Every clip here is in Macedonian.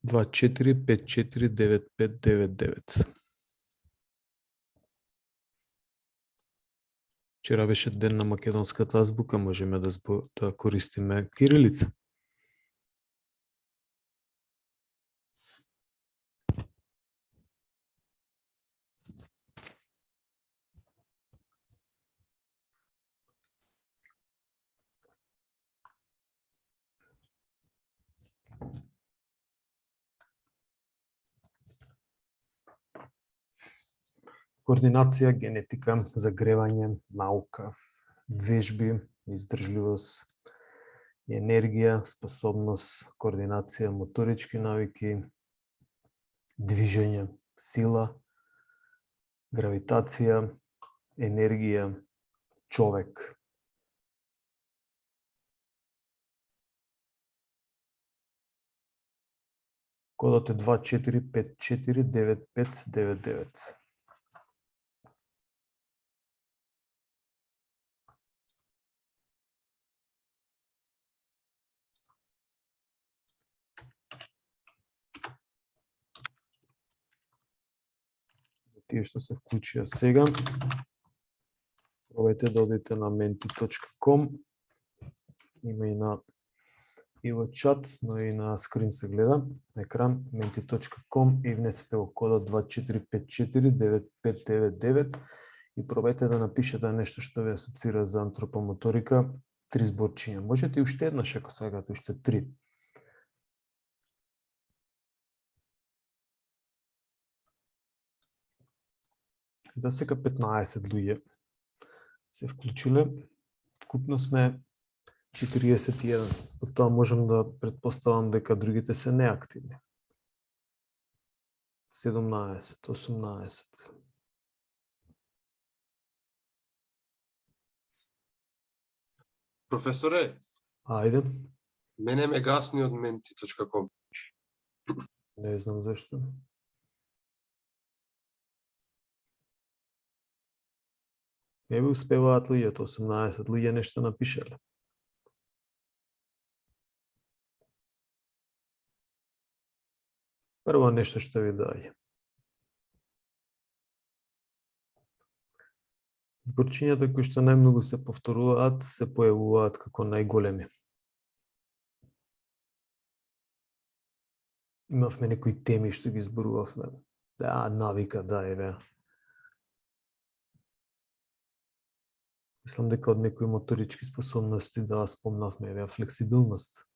24549599. Вчера беше ден на македонската азбука, можеме да користиме кирилица. Координација, генетика, загревање, наука, вежби, издржливост, енергија, способност, координација, моторички навики, движење, сила, гравитација, енергија, човек. Кодот е 24549599. Тие што се вклучија сега, пробајте да одите на menti.com, има и во чат, но и на скрин се гледа, екран, menti.com и внесете го кодот 24549599 и пробајте да напишете нешто што ви асоцира за антропомоторика, 3 зборчиња. Можете и уште еднаш ако сакате, уште 3. За сега 15 луѓе се вклучиле. Вкупно сме 41. По тоа можам да претпоставам дека другите се неактивни. 17, 18. Професоре, Ајде. мене ме гасни од menti.com. Не знам зашто. Не ви успеваат луѓето, 18 луѓе нешто напишале. Прво нешто што ви даде. Зборчињата кои што најмногу се повторуваат, се појавуваат како најголеми. Имавме некои теми што ги зборувавме. Да, навика, да, еве. Мислам дека од некои моторички способности да спомнавме, еве, флексибилност.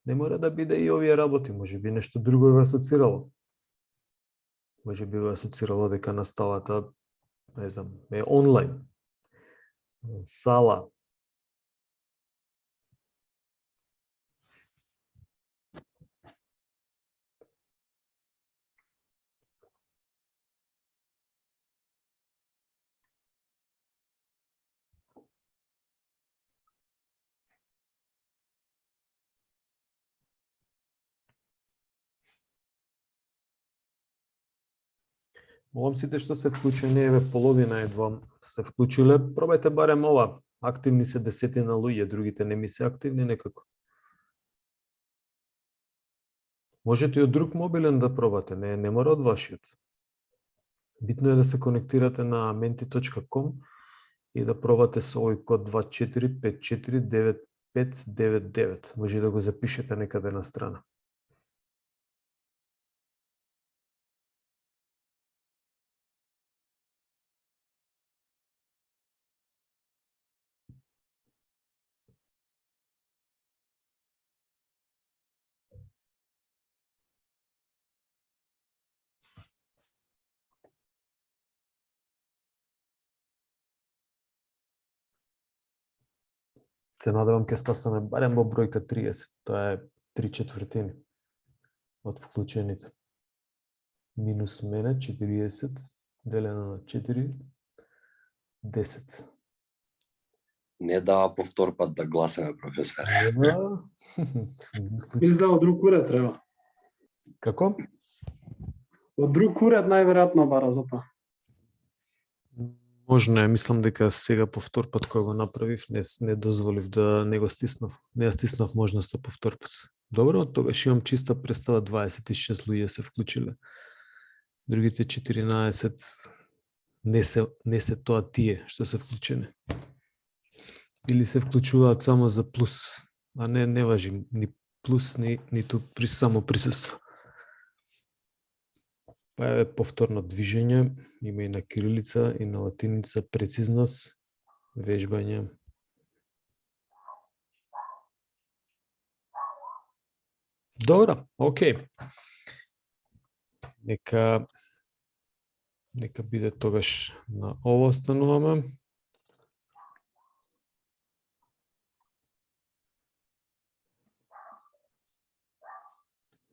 Не мора да биде и овие работи, може би нешто друго ви асоцирало. Може би ви асоцирало дека наставата, не знам, е онлайн. Сала. Молам сите што се вклучени, еве половина едва се вклучиле, пробајте барем ова. Активни се 10 луѓе, другите не ми се активни некако. Можете и од друг мобилен да пробате, не мора од вашиот. Битно е да се конектирате на menti.com и да пробате со овој код 24549599. Може да го запишете некаде на страна. Се надевам ќе стасаме барем во бројка 30. Тоа е 3/4 од вклучените. Минус мене 40 делено на 4 10. Не дава повтор пат да гласаме, професор. Мисля, од друг уред треба. Како? Од друг уред најверојатно бара за тоа. Можно е, мислам дека сега по втор пат кога го направив, не дозволив да не го стиснав. Не ја стиснав можноста по втор пат. Добро, тогаш имам чиста представа 26 луѓе се вклучиле. Другите 14 не се тоа тие што се вклучени. Или се вклучуваат само за плюс, а не важи ни плюс, ниту само присуство. Па е повторно движење, има и на кирилица, и на латиница, прецизност, вежбање. Добро, окей. Нека биде тогаш на ово остануваме.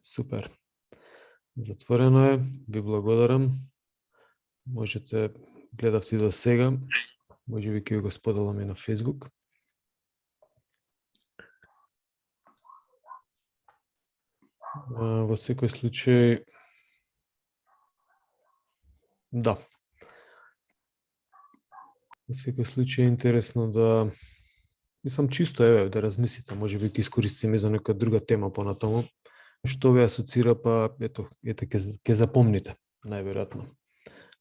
Супер. Затворено е, ви благодарам. Можете, гледавте до сега, може би ќе ви го споделам и на Facebook. Во секој случај, да. Во секој случај е интересно да, мислам чисто да размислите, може би ќе искористиме за нека друга тема понатаму. Што ве асоцира, па ето ќе запомните, најверојатно,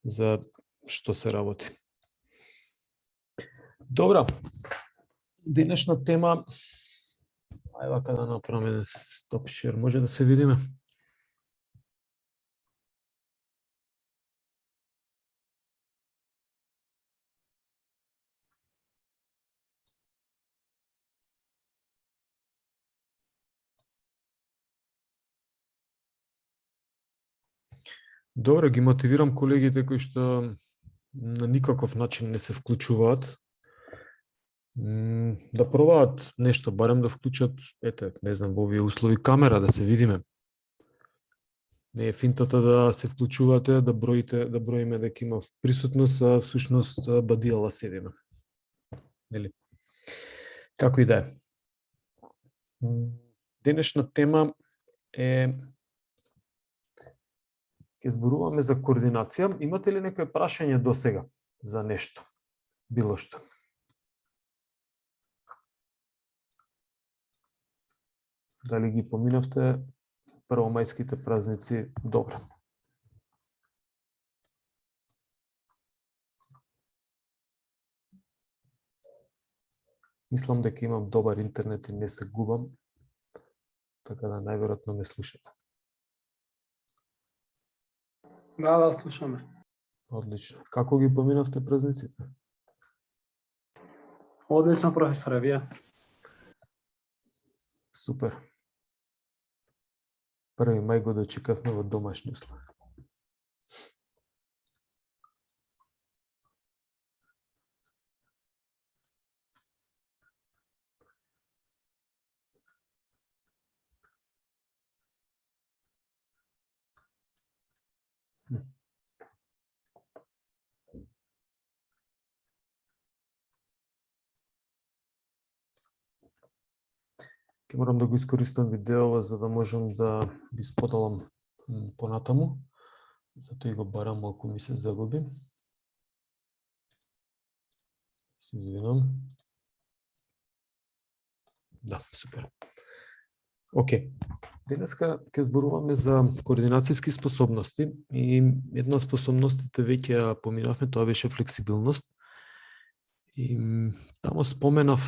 за што се работи. Добро, денешна тема, ај вака да направиме стоп шер, може да се видиме? Добро, ги мотивирам колегите кои што на никаков начин не се вклучуваат, да пробаат нешто, барем да вклучат, не знам, во овие услови камера, да се видиме. Не е финтата да се вклучувате, да броиме дека има присутност, а всушност бадијала седиме. Нели? Како и да е. Денешна тема е, ќе зборуваме за координација. Имате ли некој прашање до сега за нешто? Било што? Дали ги поминавте првомајските празници добро? Мислам дека имам добар интернет и не се губам, така да најверојатно ме слушате. Да, слушаме. Одлично. Како ги поминавте празниците? Одлично, професоре, вие. Супер. 1. мај го дочекавме во домашни услови. Ќе морам да го искористам видеова за да можам да ви споделам понатаму. Затоа и го барам ако ми се загуби. Се извинам. Да, супер. Океј. Денеска ќе зборуваме за координацијски способности и една од способностите веќе ја поминавме, тоа беше флексибилност. И таму споменав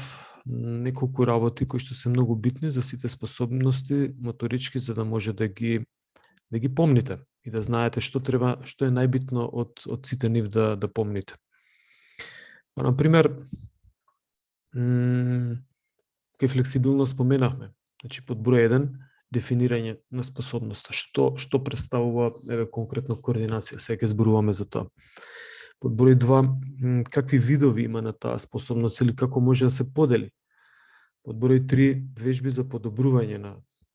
неколку работи кои што се многу битни за сите способности моторички, за да може да ги помните и да знаете што е најбитно од сите нив да помните. Па, например, кај флексибилност споменавме. Значи, под број 1, дефинирање на способноста. Што представува конкретно координација? Сега ќе зборуваме за тоа. Под број 2, какви видови има на таа способност или како може да се подели? Под број 3, вежби за подобрување на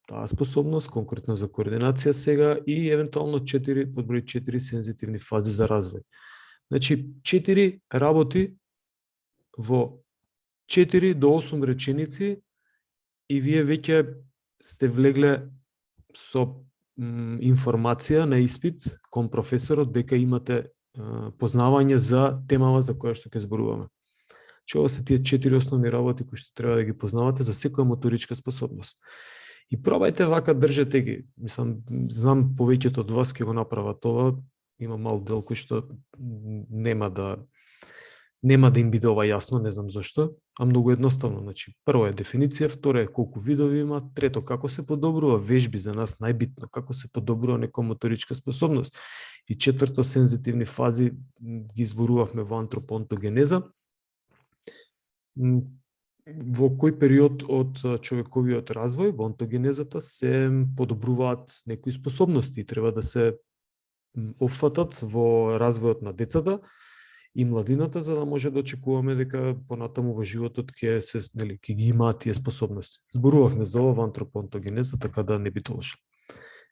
таа способност, конкретно за координација сега, и евентуално под број 4, сензитивни фази за развој. Значи, 4 работи во 4 до 8 реченици и вие веќе сте влегле со информација на испит кон професорот дека имате познавање за темава за која што ќе зборуваме. Ова се тие 4 основни работи кои што треба да ги познавате за секоја моторичка способност. И пробајте вака, држете ги. Мислам, знам повеќето од вас ќе го направат ова, има мал дел кој што нема да им биде ова јасно, не знам зашто, а многу едноставно. Значи, прво е дефиниција, второ е колку видови има, трето како се подобрува, вежби за нас најбитно, како се подобрува некоја моторичка способност. И четврто, сензитивни фази, ги зборувавме во антропонтогенеза. Во кој период од човековиот развој, во онтогенезата, се подобруваат некои способности, треба да се опфатат во развојот на децата и младината, за да може да очекуваме дека понатаму во животот ќе ги имаат тие способности. Зборувавме за ова во антропонтогенеза, така да не би толошно.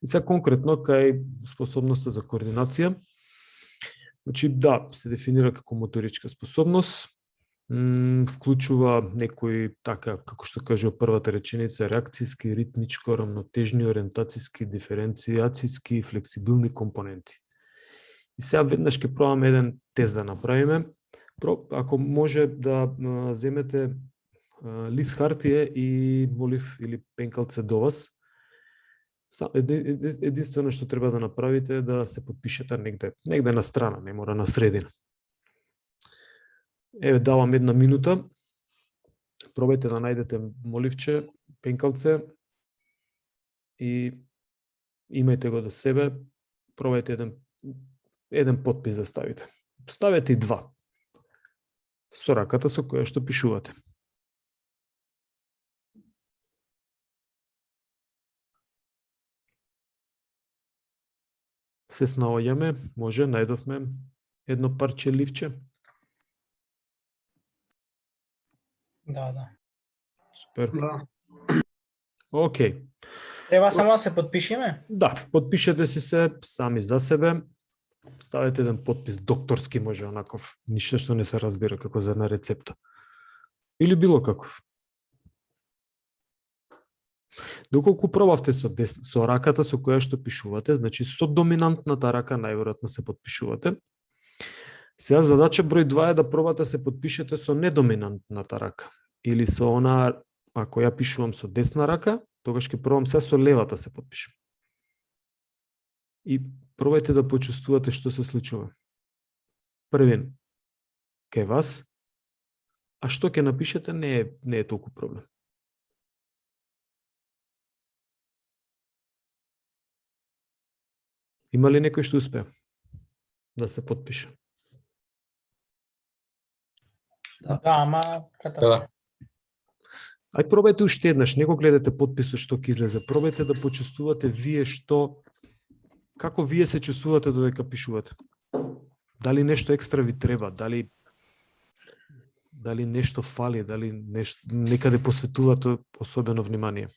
И сега конкретно кај способноста за координација, значи да, се дефинира како моторичка способност, вклучува некои, така, како што кажува првата реченица, реакцијски, ритмичко, рамнотежни, ориентацијски, диференцијацијски и флексибилни компоненти. И сега веднаш ќе пробаме еден тест да направиме. Ако може да земете лист хартија и молив или пенкалце до вас, единствено што треба да направите е да се подпишете негде на страна, не мора на средина. Еве, давам 1 минута. Пробајте да најдете моливче, пенкалце и имајте го до себе. Пробајте еден подпис да ставите. Ставете и 2. Со раката со која што пишувате. Се снаоѓаме, може, најдовме едно парче ливче. Да. Супер. Да. Океј. Треба само да се подпишеме? Да, подпишете се сами за себе. Ставете еден подпис докторски, може онаков, ништо што не се разбира како за една рецепта. Или било каков. Доколку пробавте со раката со која што пишувате, значи со доминантната рака најверојатно се подпишувате. Сега задача број 2 е да пробате се подпишете со недоминантната рака. Или со она, ако ја пишувам со десна рака, тогаш ќе пробам се со левата се подпишам. И пробајте да почувствувате што се случува. Првен, кај вас, а што ќе напишете не е толку проблем. Има ли некој што успеа да се подпише? Да, ама катастрофа. Ај пробајте уште еднаш, не го гледате подписот што ќе излезе. Пробајте да почувствувате вие како вие се чувствувате додека пишувате. Дали нешто екстра ви треба, дали нешто фали, дали некаде посветувате особено внимание.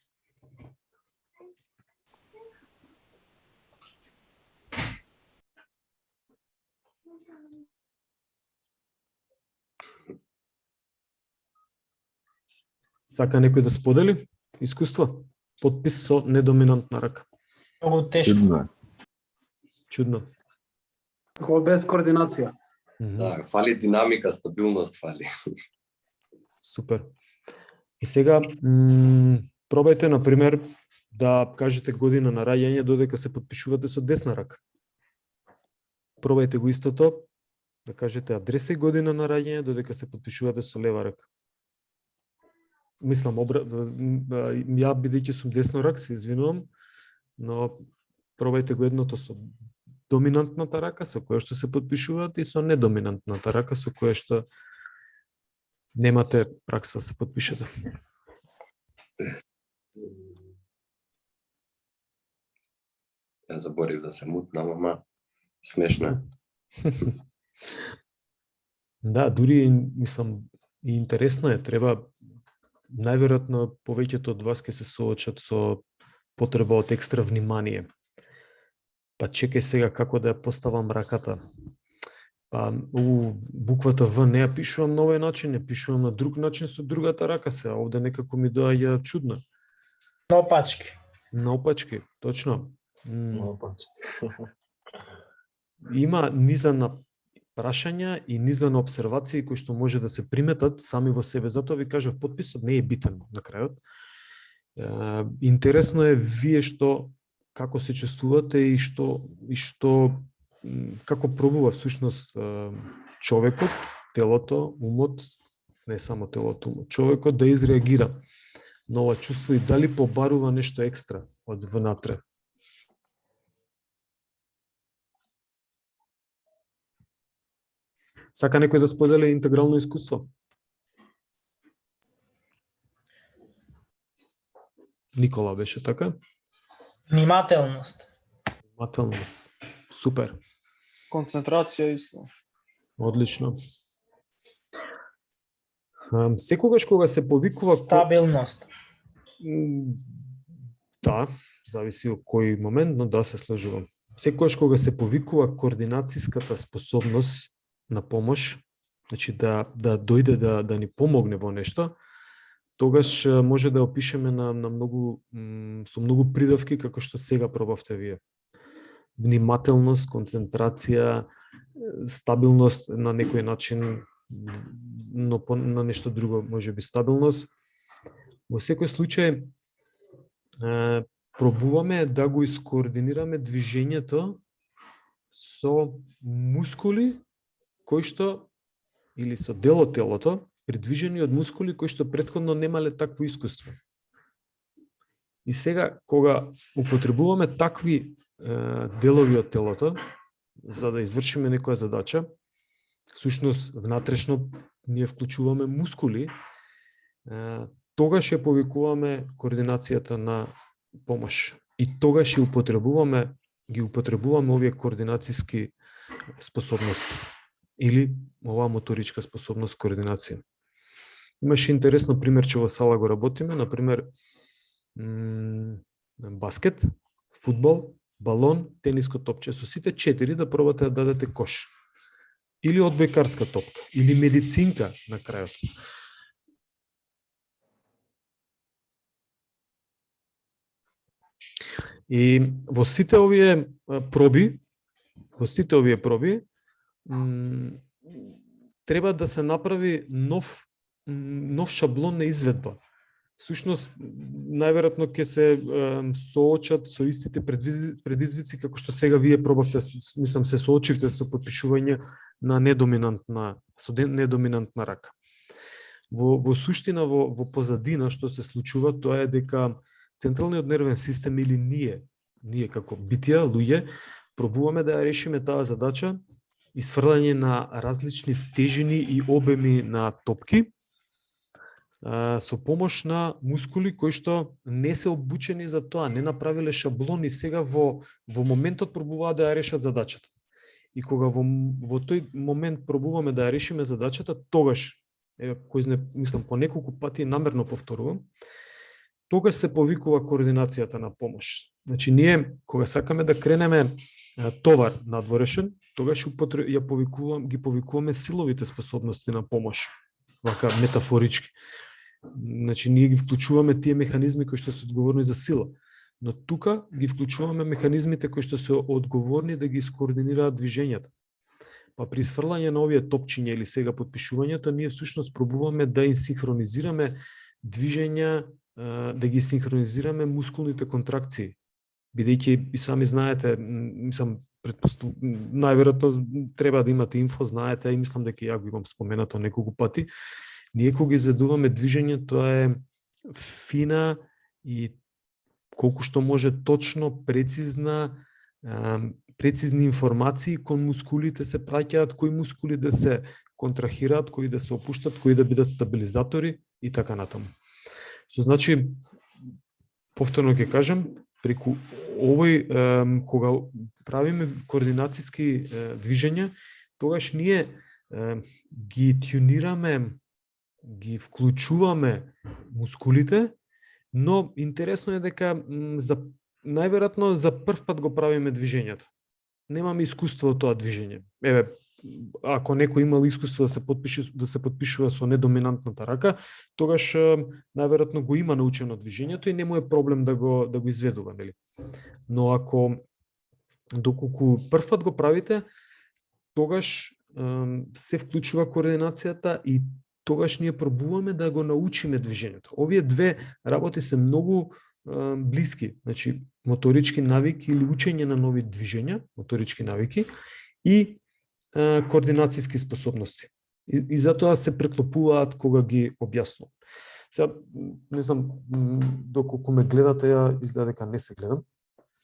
Сака некој да сподели искуство? Подпис со недоминантна рака. Многу тешко. Чудно. Како без координација. Да, фали динамика, стабилност фали. Супер. И сега, пробајте, например, да кажете година на раѓање додека се подпишувате со десна рака. Пробајте го истото, да кажете адреса и година на раѓање додека се подпишувате со лева рака. Мислам, ја бидејќи сум деснорак, се извинувам, но пробајте го едното со доминантната рака, со која што се подпишувате, и со недоминантната рака, со која што немате пракса да се подпишете. Ја заборив да се мутнам, ама смешно е. Да, дури, мислам, и интересно е, треба, најверојатно повеќето од вас ќе се соочат со потреба од екстра внимание. Па чекај сега како да ја поставам раката. Па буквата В не ја пишувам на овој начин, ја пишувам на друг начин со другата рака се. Овде некако ми доаѓа чудно. Наопачки. Наопачки, точно. Наопачки. Има низа на прашања и низа на обсервации кои што може да се приметат сами во себе. Затоа ви кажав, потписот не е битен на крајот. Интересно е вие како се чувствувате и како пробува всушност човекот, телото, умот, не само телото, умот, човекот да изреагира на ова чувство и дали побарува нешто екстра од внатре. Сака некој да сподели интегрално искуство? Никола беше така? Внимателност. Внимателност. Супер. Концентрација исто. Одлично. Секогаш кога се повикува... Стабилност. Да, зависи од кој момент, но да, се сложувам. Секогаш кога се повикува координацијската способност на помош, значи да дојде да ни помогне во нешто, тогаш може да опишеме на многу со многу придавки како што сега пробавте вие. Внимателност, концентрација, стабилност на некој начин, но на нешто друго можеби стабилност. Во секој случај пробуваме да го искоординираме движењето со мускули кои што или со дел од телото придвижени од мускули кои што претходно немале такво искуство. И сега кога употребуваме такви делови од телото за да извршиме некоја задача, всушност внатрешно ние вклучуваме мускули, тогаш ја повикуваме координацијата на помош. И тогаш ги употребуваме овие координацијски способности или оваа моторичка способност координација. Имаше интересно примерче во сала го работиме, например баскет, фудбал, балон, тениско топче. Со сите 4 да пробате да дадете кош. Или одбојкарска топка, или медицинка на крајот. И во сите овие проби, треба да се направи нов шаблон на изведба. Всушност, најверојатно ќе се соочат со истите предизвици како што сега вие пробавте, мислам се соочивте со потпишување на недоминантна рака. Во суштина, во позадина што се случува, тоа е дека централниот нервен систем или ние како битија, луѓе, пробуваме да ја решиме таа задача, изфрлање на различни тежини и обеми на топки, со помош на мускули кои што не се обучени за тоа, не направиле шаблони, сега во моментот пробуваат да ја решат задачата. И кога во тој момент пробуваме да ја решиме задачата, тогаш, мислам по неколку пати намерно повторувам, тогаш се повикува координацијата на помош. Значи ние кога сакаме да кренеме товар надворешен, тогаш ги повикуваме силовите способности на помош, вака метафорички. Значи ние ги вклучуваме тие механизми кои што се одговорни за сила, но тука ги вклучуваме механизмите кои што се одговорни да ги скоординираат движењата. Па при сфрлање на овие топчиња или сега потпишувањето, ние всушност пробуваме да синхронизираме движења, да ги синхронизираме мускулните контракции. Бидејќи и сами знаете, мислам, најверојатно треба да имате инфо, знаете, и мислам дека ја го имам споменато неколку пати. Ние кога изведуваме движење, тоа е фина и колку што може точно, прецизни информации кон мускулите се праќаат, кои мускули да се контрахираат, кои да се опуштат, кои да бидат стабилизатори и така натаму. Што значи, повторно ќе кажам, преку овој, кога правиме координацијски движења, тогаш ние ги тюнираме, ги вклучуваме мускулите, но интересно е дека најверојатно за прв пат го правиме движењето. Немаме искуство од тоа движење. Еве, ако некој имал искуство да се потпишува со недоминантната рака, тогаш најверојатно го има научено движењето и не му е проблем да го изведува, нели? Но доколку прв пат го правите, тогаш се вклучува координацијата и тогаш ние пробуваме да го научиме движењето. Овие две работи се многу блиски, значи моторички навики или учење на нови движења, моторички навики и координацијски способности. И затоа се преклопуваат кога ги објаснувам. Сега, не знам, доколку ме гледате, ја изгледа дека не се гледам,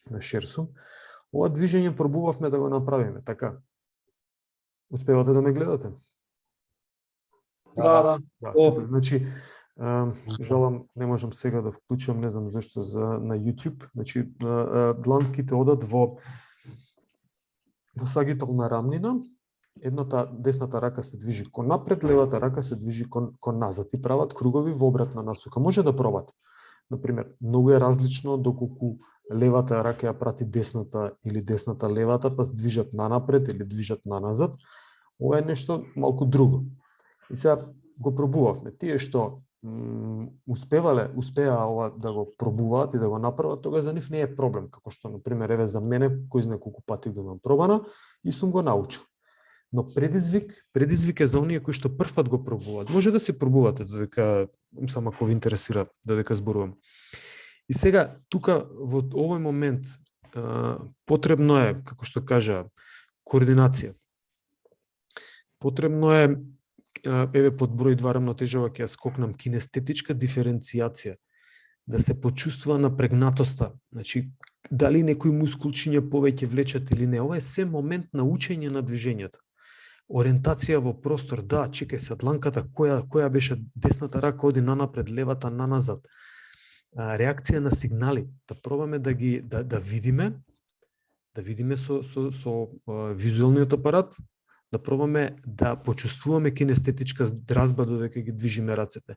на шер сум. Ова движење пробувавме да го направиме, така? Успевате да ме гледате? Да, да. Да, супер. Значи, жалам, не можам сега да вклучам, не знам зашто, на YouTube. Значи, дланките одат во сагитална рамнина, десната рака се движи кон напред, левата рака се движи кон назад и прават кругови во обратна насока. Може да пробате. Например, многу е различно доколку левата рака ја прати десната или десната левата, па движат нанапред или движат наназад. Ова е нешто малку друго. И сега го пробувавме. Тие што успеа ова да го пробуваат и да го направат, тога за нив не е проблем. Како што, например, еве за мене, кој знае колку пати го имам пробана и сум го научил. Но предизвик е за оние кои што првпат го пробуваат. Може да се пробувате, додека, само ако ви интересира, додека зборувам. И сега, тука, во овој момент, потребно е, како што кажа, координација. Потребно е, еве под број 2 рамнотежава ќе ја скокнам, кинестетичка диференцијација, да се почувствува напрегнатоста, значи, дали некои мускулчиња повеќе влечат или не. Ова е се момент на учење на движењето. Ориентација во простор, да, чекај се, дланката, која беше десната рака, оди нанапред, левата наназад. Реакција на сигнали, да пробаме да видиме, со визуелниот апарат, да пробаме да почувствуваме кинестетичка дразба додека ги движиме рацете.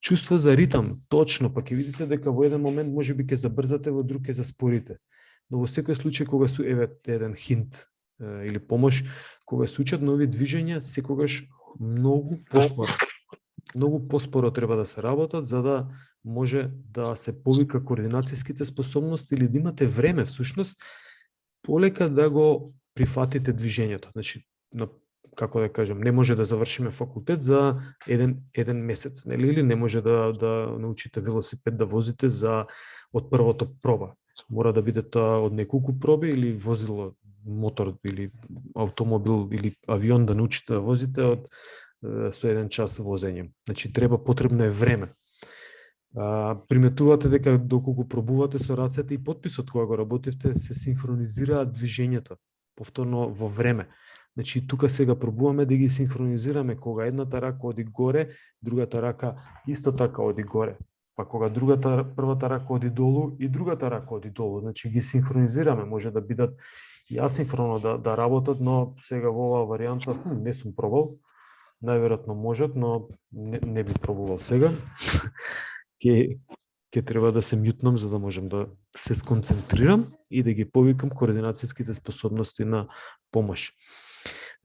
Чувство за ритам, точно, па ќе видите дека во еден момент можеби ќе забрзате, во друг ќе заспорите. Но во секој случај кога еве еден хинт или помош, кога се учат нови движења, секогаш многу поспоро треба да се работат, за да може да се повика координацијските способности или да имате време, всушност, полека да го прифатите движењето. Значи, како да кажем, не може да завршиме факултет за еден месец, нели? Или не може да научите велосипед да возите од првото проба. Мора да биде тоа од неколку проби или возило, мотор или автомобил или авион да научите да возите со 1 час возење. Значи, потребно е време. Приметувате дека доколку пробувате со рацете и потписот кога го работивте, се синхронизираат движењето повторно во време. Значи, тука сега пробуваме да ги синхронизираме кога едната рака оди горе, другата рака исто така оди горе. Па кога првата рака оди долу и другата рака оди долу. Значи, ги синхронизираме, може да бидат и асинхроно да работат, но сега во оваа варијанта не сум пробал. Најверојатно можат, но не би пробувал сега. Ќе треба да се мјутнам за да можам да се сконцентрирам и да ги повикам координацијските способности на помош.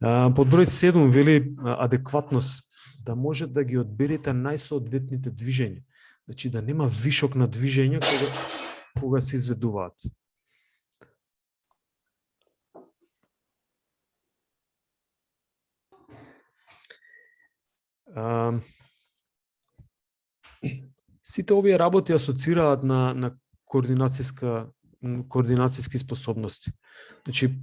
Под број 7 вели адекватност, да може да ги одберете најсоодветните движења. Значи да нема вишок на движења кога се изведуваат. Сите овие работи асоцираат на координацијски способности. Значи,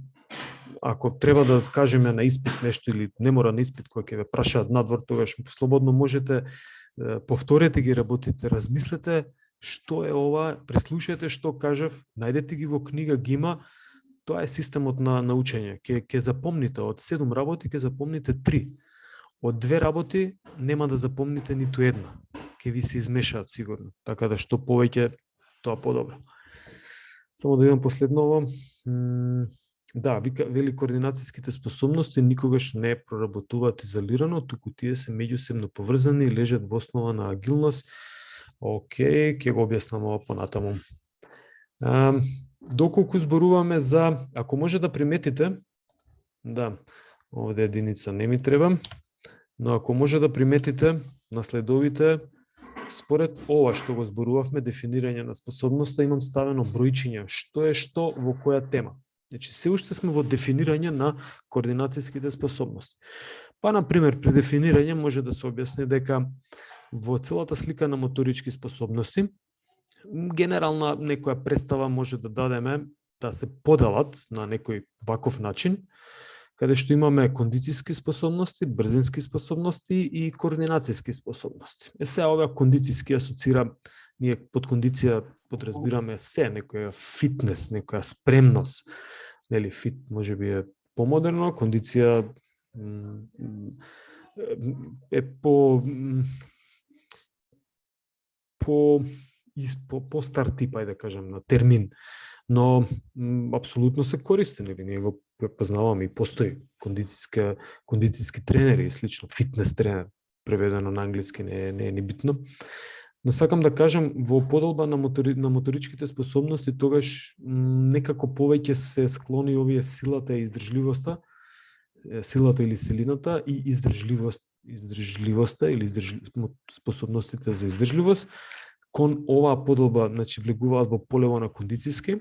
ако треба да кажеме на испит нешто или не мора на испит кој ќе ве прашаат надвор, тогаш слободно можете повторете ги работите, размислете што е ова, преслушајте што кажав, најдете ги во книга, ги има. Тоа е системот на учење. Ќе запомните од 7 работи, ќе запомните 3. Од 2 работи нема да запомните ниту една. Ќе ви се измешаат сигурно. Така да што повеќе, тоа подобро. Само да видам последново. Да, вели координацијските способности никогаш не проработуваат изолирано, туку тие се меѓусебно поврзани и лежат во основа на агилност. Океј, ќе го објаснам ова понатаму. Доколку зборуваме за, ако може да приметите, да, овде единица не ми треба, но ако може да приметите на следовите, според ова што го зборувавме, дефинирање на способноста, имам ставено бројчиња, што е што во која тема. Значи, се уште сме во дефинирање на координацијските способности. Па, на пример, при дефинирање може да се објасни дека во целата слика на моторички способности, генерална некоја представа може да дадеме да се поделат на некој ваков начин, каде што имаме кондицијски способности, брзински способности и координацијски способности. Сега ова кондицијски асоцира, ние под кондиција подразбираме се, некоја фитнес, некоја спремност. Нели, фит може би е помодерно, кондиција е по стар тип, ајде да кажем, на термин, но апсолутно се користи, нели, ние го познаваме и постои кондицијски тренери и слично, фитнес тренер, преведено на англиски не е ни битно. Но сакам да кажам, во поделба на моторичките способности, тогаш некако повеќе се склони овие силата и издржливоста, силата или силината и издржливоста или способностите за издржливост, кон оваа поделба, значи, влегуваат во полево на кондицијски.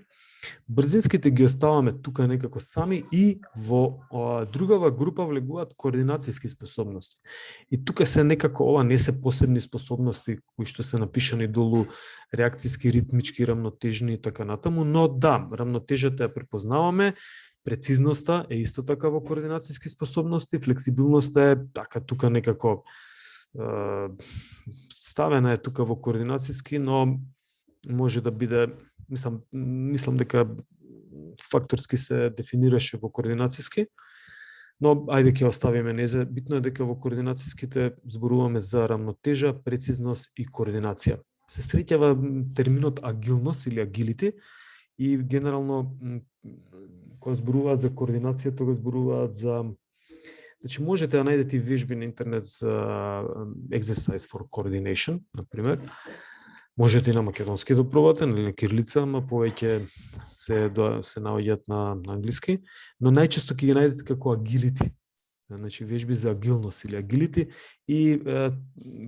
Брзинските ги оставаме тука некако сами и во другава група влегуваат координацијски способности. И тука се некако ова не се посебни способности кои што се напишани долу, реакцијски, ритмички, рамнотежни и така натаму, но да, рамнотежата ја препознаваме, прецизноста е исто така во координацијски способности, флексибилноста е така тука некако ставена е тука во координацијски, но може да биде, мислам дека факторски се дефинираше во координацијски, но ајде ќе оставиме незе. Битно е дека во координацијските зборуваме за рамнотежа, прецизност и координација. Се среќава терминот агилност или агилити и генерално кога зборуваат за координација, тога зборуваат за, значи можете да најдете вежби на интернет за exercise for coordination, например. Можете и на македонски да пробате, или на кирилица, ама повеќе се наоѓаат на англиски, но најчесто ќе ги најдете како агилити. Значи вежби за агилност или агилити, и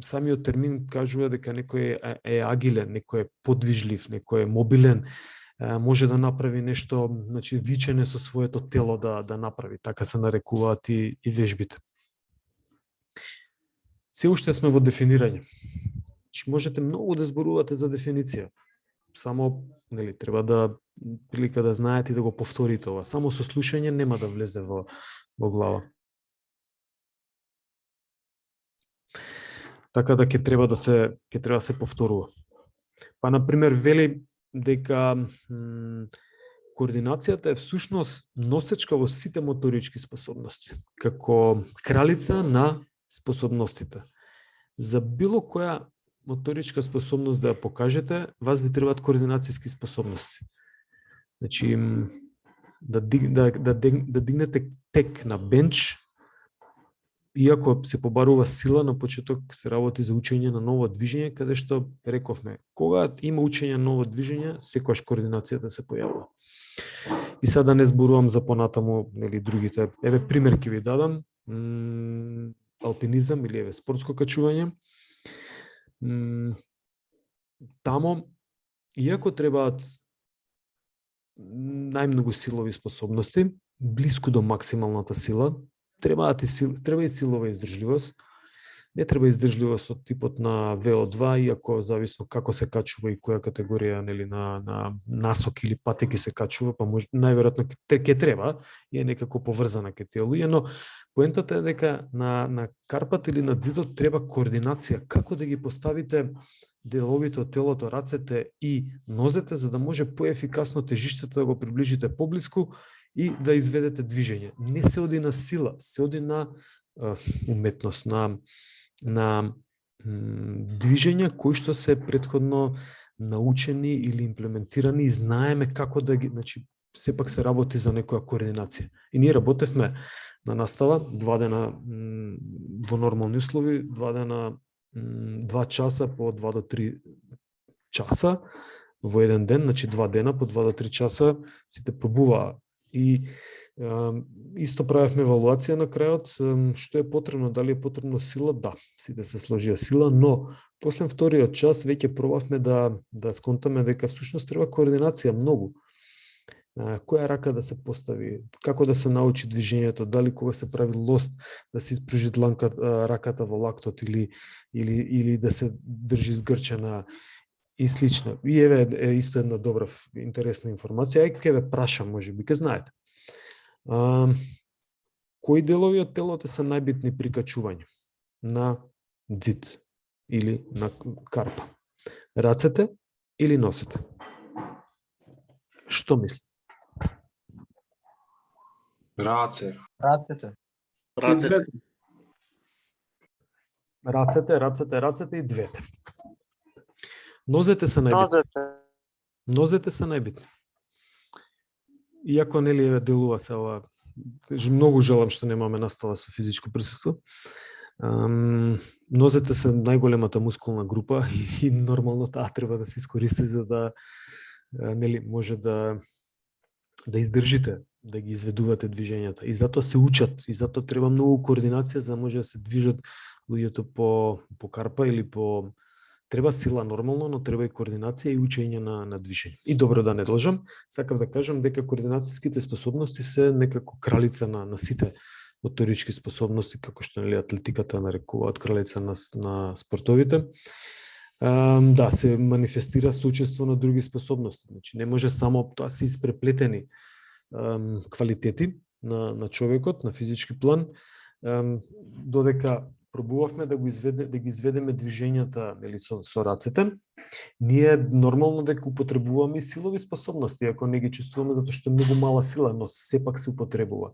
самиот термин кажува дека некој е агилен, некој е подвижлив, некој е мобилен, може да направи нешто, значи вичене со своето тело да направи, така се нарекуваат и вежбите. Се уште сме во дефинирање. Можете многу да зборувате за дефиниција. Само, нели, треба да прилика да знаете и да го повторите ова. Само со слушање нема да влезе во глава. Така да ќе треба да се повторува. Па, например, вели дека координацијата е всушност носечка во сите моторички способности, како кралица на способностите. За било која моторичка способност да ја покажете, вас ви требаат координацијски способности. Значи, да дигнете тек на бенч, иако се побарува сила, на почеток се работи за учење на ново движење, каде што рековме, кога има учење на ново движење, секогаш координацијата се појавува. И сега да не зборувам за понатаму, нели, другите. Еве пример ќе ви дадам. Алпинизам или еве спортско качување. Тамо, иако требаат најмногу силови способности, блиску до максималната сила, треба и силова издржливост. Не треба издржливост од типот на VO2, иако зависно како се качува и која категорија, нели, на насок или патеки се качува, па може најверојатно ќе треба и е некако поврзана ке тие луѓе, но поентата е дека на карпат или на зидот треба координација, како да ги поставите деловите од телото, рацете и нозете, за да може поефикасно тежиштето да го приближите поблиску и да изведете движење. Не се оди на сила, се оди на уметност, на движења кои што се претходно научени или имплементирани и знаеме како да ги, значи сепак се работи за некоја координација. И ние работевме на настава 2 дена во нормални услови, 2 дена 2 часа по 2 до 3 часа во еден ден, значи 2 дена по 2 до 3 часа сите пробуваа. И исто правевме евалуација на крајот, што е потребно, дали е потребно сила, да, сите се сложија сила, но после вториот час веќе пробавме да сконтаме дека всушност треба координација многу. која рака да се постави, како да се научи движењето, дали кога се прави лост да се испружи раката во лактот или да се држи згрчена и слично. И еве е исто една добра интересна информација. Ќе ве прашам, можеби ќе знаете. Кои делови од телото се најбитни при качување на ѕид или на карпа? Рацете или носете? Што мисли? Раце. Пратете. Рацете и двете. Нозете се најбитни. Нозете се најбитни. Иако нели еве делува се ова, многу желам што немаме настава со физичко присуство. Нозете се најголемата мускулна група и нормално таа треба да се искористи за да нели може да издржите, да ги изведувате движењата. И затоа се учат, и затоа треба многу координација за да може да се движат луѓето по карпа или по треба сила нормално, но треба и координација и учење на движење. И добро да не должам, сакав да кажам дека координацијските способности се некако кралица на сите моторички способности, како што нели атлетиката нарекуваат кралица на спортовите. Да, се манифестира со учество на други способности. Значи не може само тоа се испреплетени квалитети на човекот на физички план, додека пробувавме да ги изведеме движењата нели со рацете, ние нормално дека употребуваме и силови способности, ако не ги чувствуваме затоа што е многу мала сила, но сепак се употребува.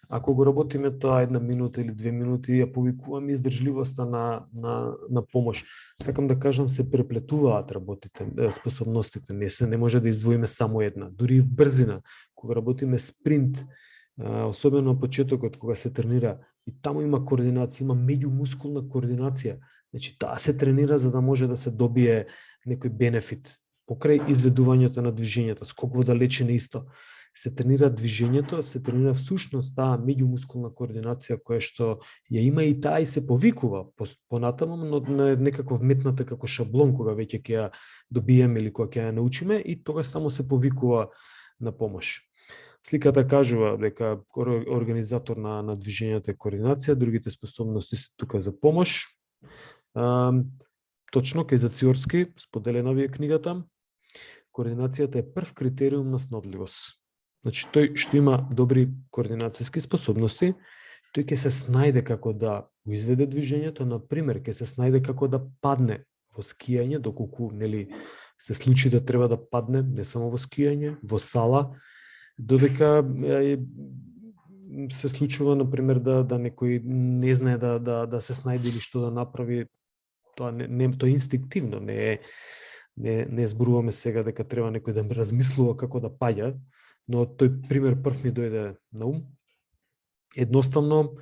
Ако го работиме тоа 1 минута или 2 минути, ја повикуваме издржливоста на помош. Сакам да кажам, се преплетуваат работите, способностите. Не може да издвоиме само една. Дури и брзина, кога работиме спринт, особено на почетокот, кога се тренира, и таму има координација, има меѓумускулна координација. Значи, таа се тренира за да може да се добие некој бенефит. Покрај изведувањето на движењата, скок во далечина исто. Се тренира движењето, се тренира всушност таа меѓумускулна координација која што ја има и таа и се повикува понатаму, но некако вметната како шаблон кога веќе ќе ја добиеме или кога ќе ја научиме и тогаш само се повикува на помош. Сликата кажува дека организатор на движењето е координација, другите способности се тука за помош. Точно, кај Зациорски, споделена ви е книгата, координацијата е прв критериум на снодливост. Значи, тој што има добри координацијски способности, тој ќе се снајде како да го изведе движењето, например, ќе се снајде како да падне во скијање, доколку нели се случи да треба да падне, не само во скијање, во сала, додека се случува, например, да некој не знае да се снајде или што да направи, тоа тоа инстинктивно, не зборуваме сега дека треба некој да размислува како да паѓа, но тој пример прв ми дојде на ум. Едноставно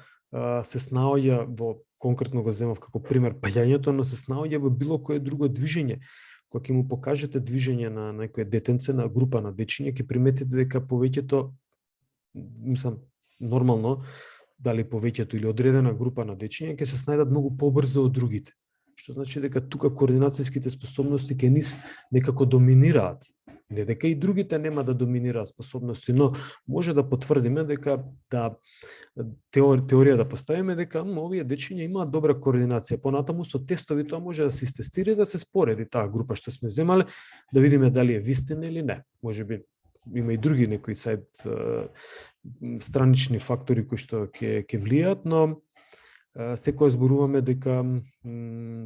се снаоѓа во, конкретно го земав како пример паѓањето, но се снаоѓа во било кое друго движење. Кога ќе му покажете движење на некој детенце, на група на дечиња, ќе приметите дека повеќето, мислам, нормално, дали повеќето или одредена група на дечиња, ќе се снајдат многу побрзо од другите. Што значи дека тука координацијските способности ќе нив некако доминираат. Не дека и другите нема да доминираат способности, но може да потврдиме дека теорија да поставиме дека овие дечиња имаат добра координација. Понатаму со тестови тоа може да се истестира и да се спореди таа група што сме земале, да видиме дали е вистина или не. Можеби има и други некои сајд странични фактори кои што ќе влијаат, но секој зборуваме дека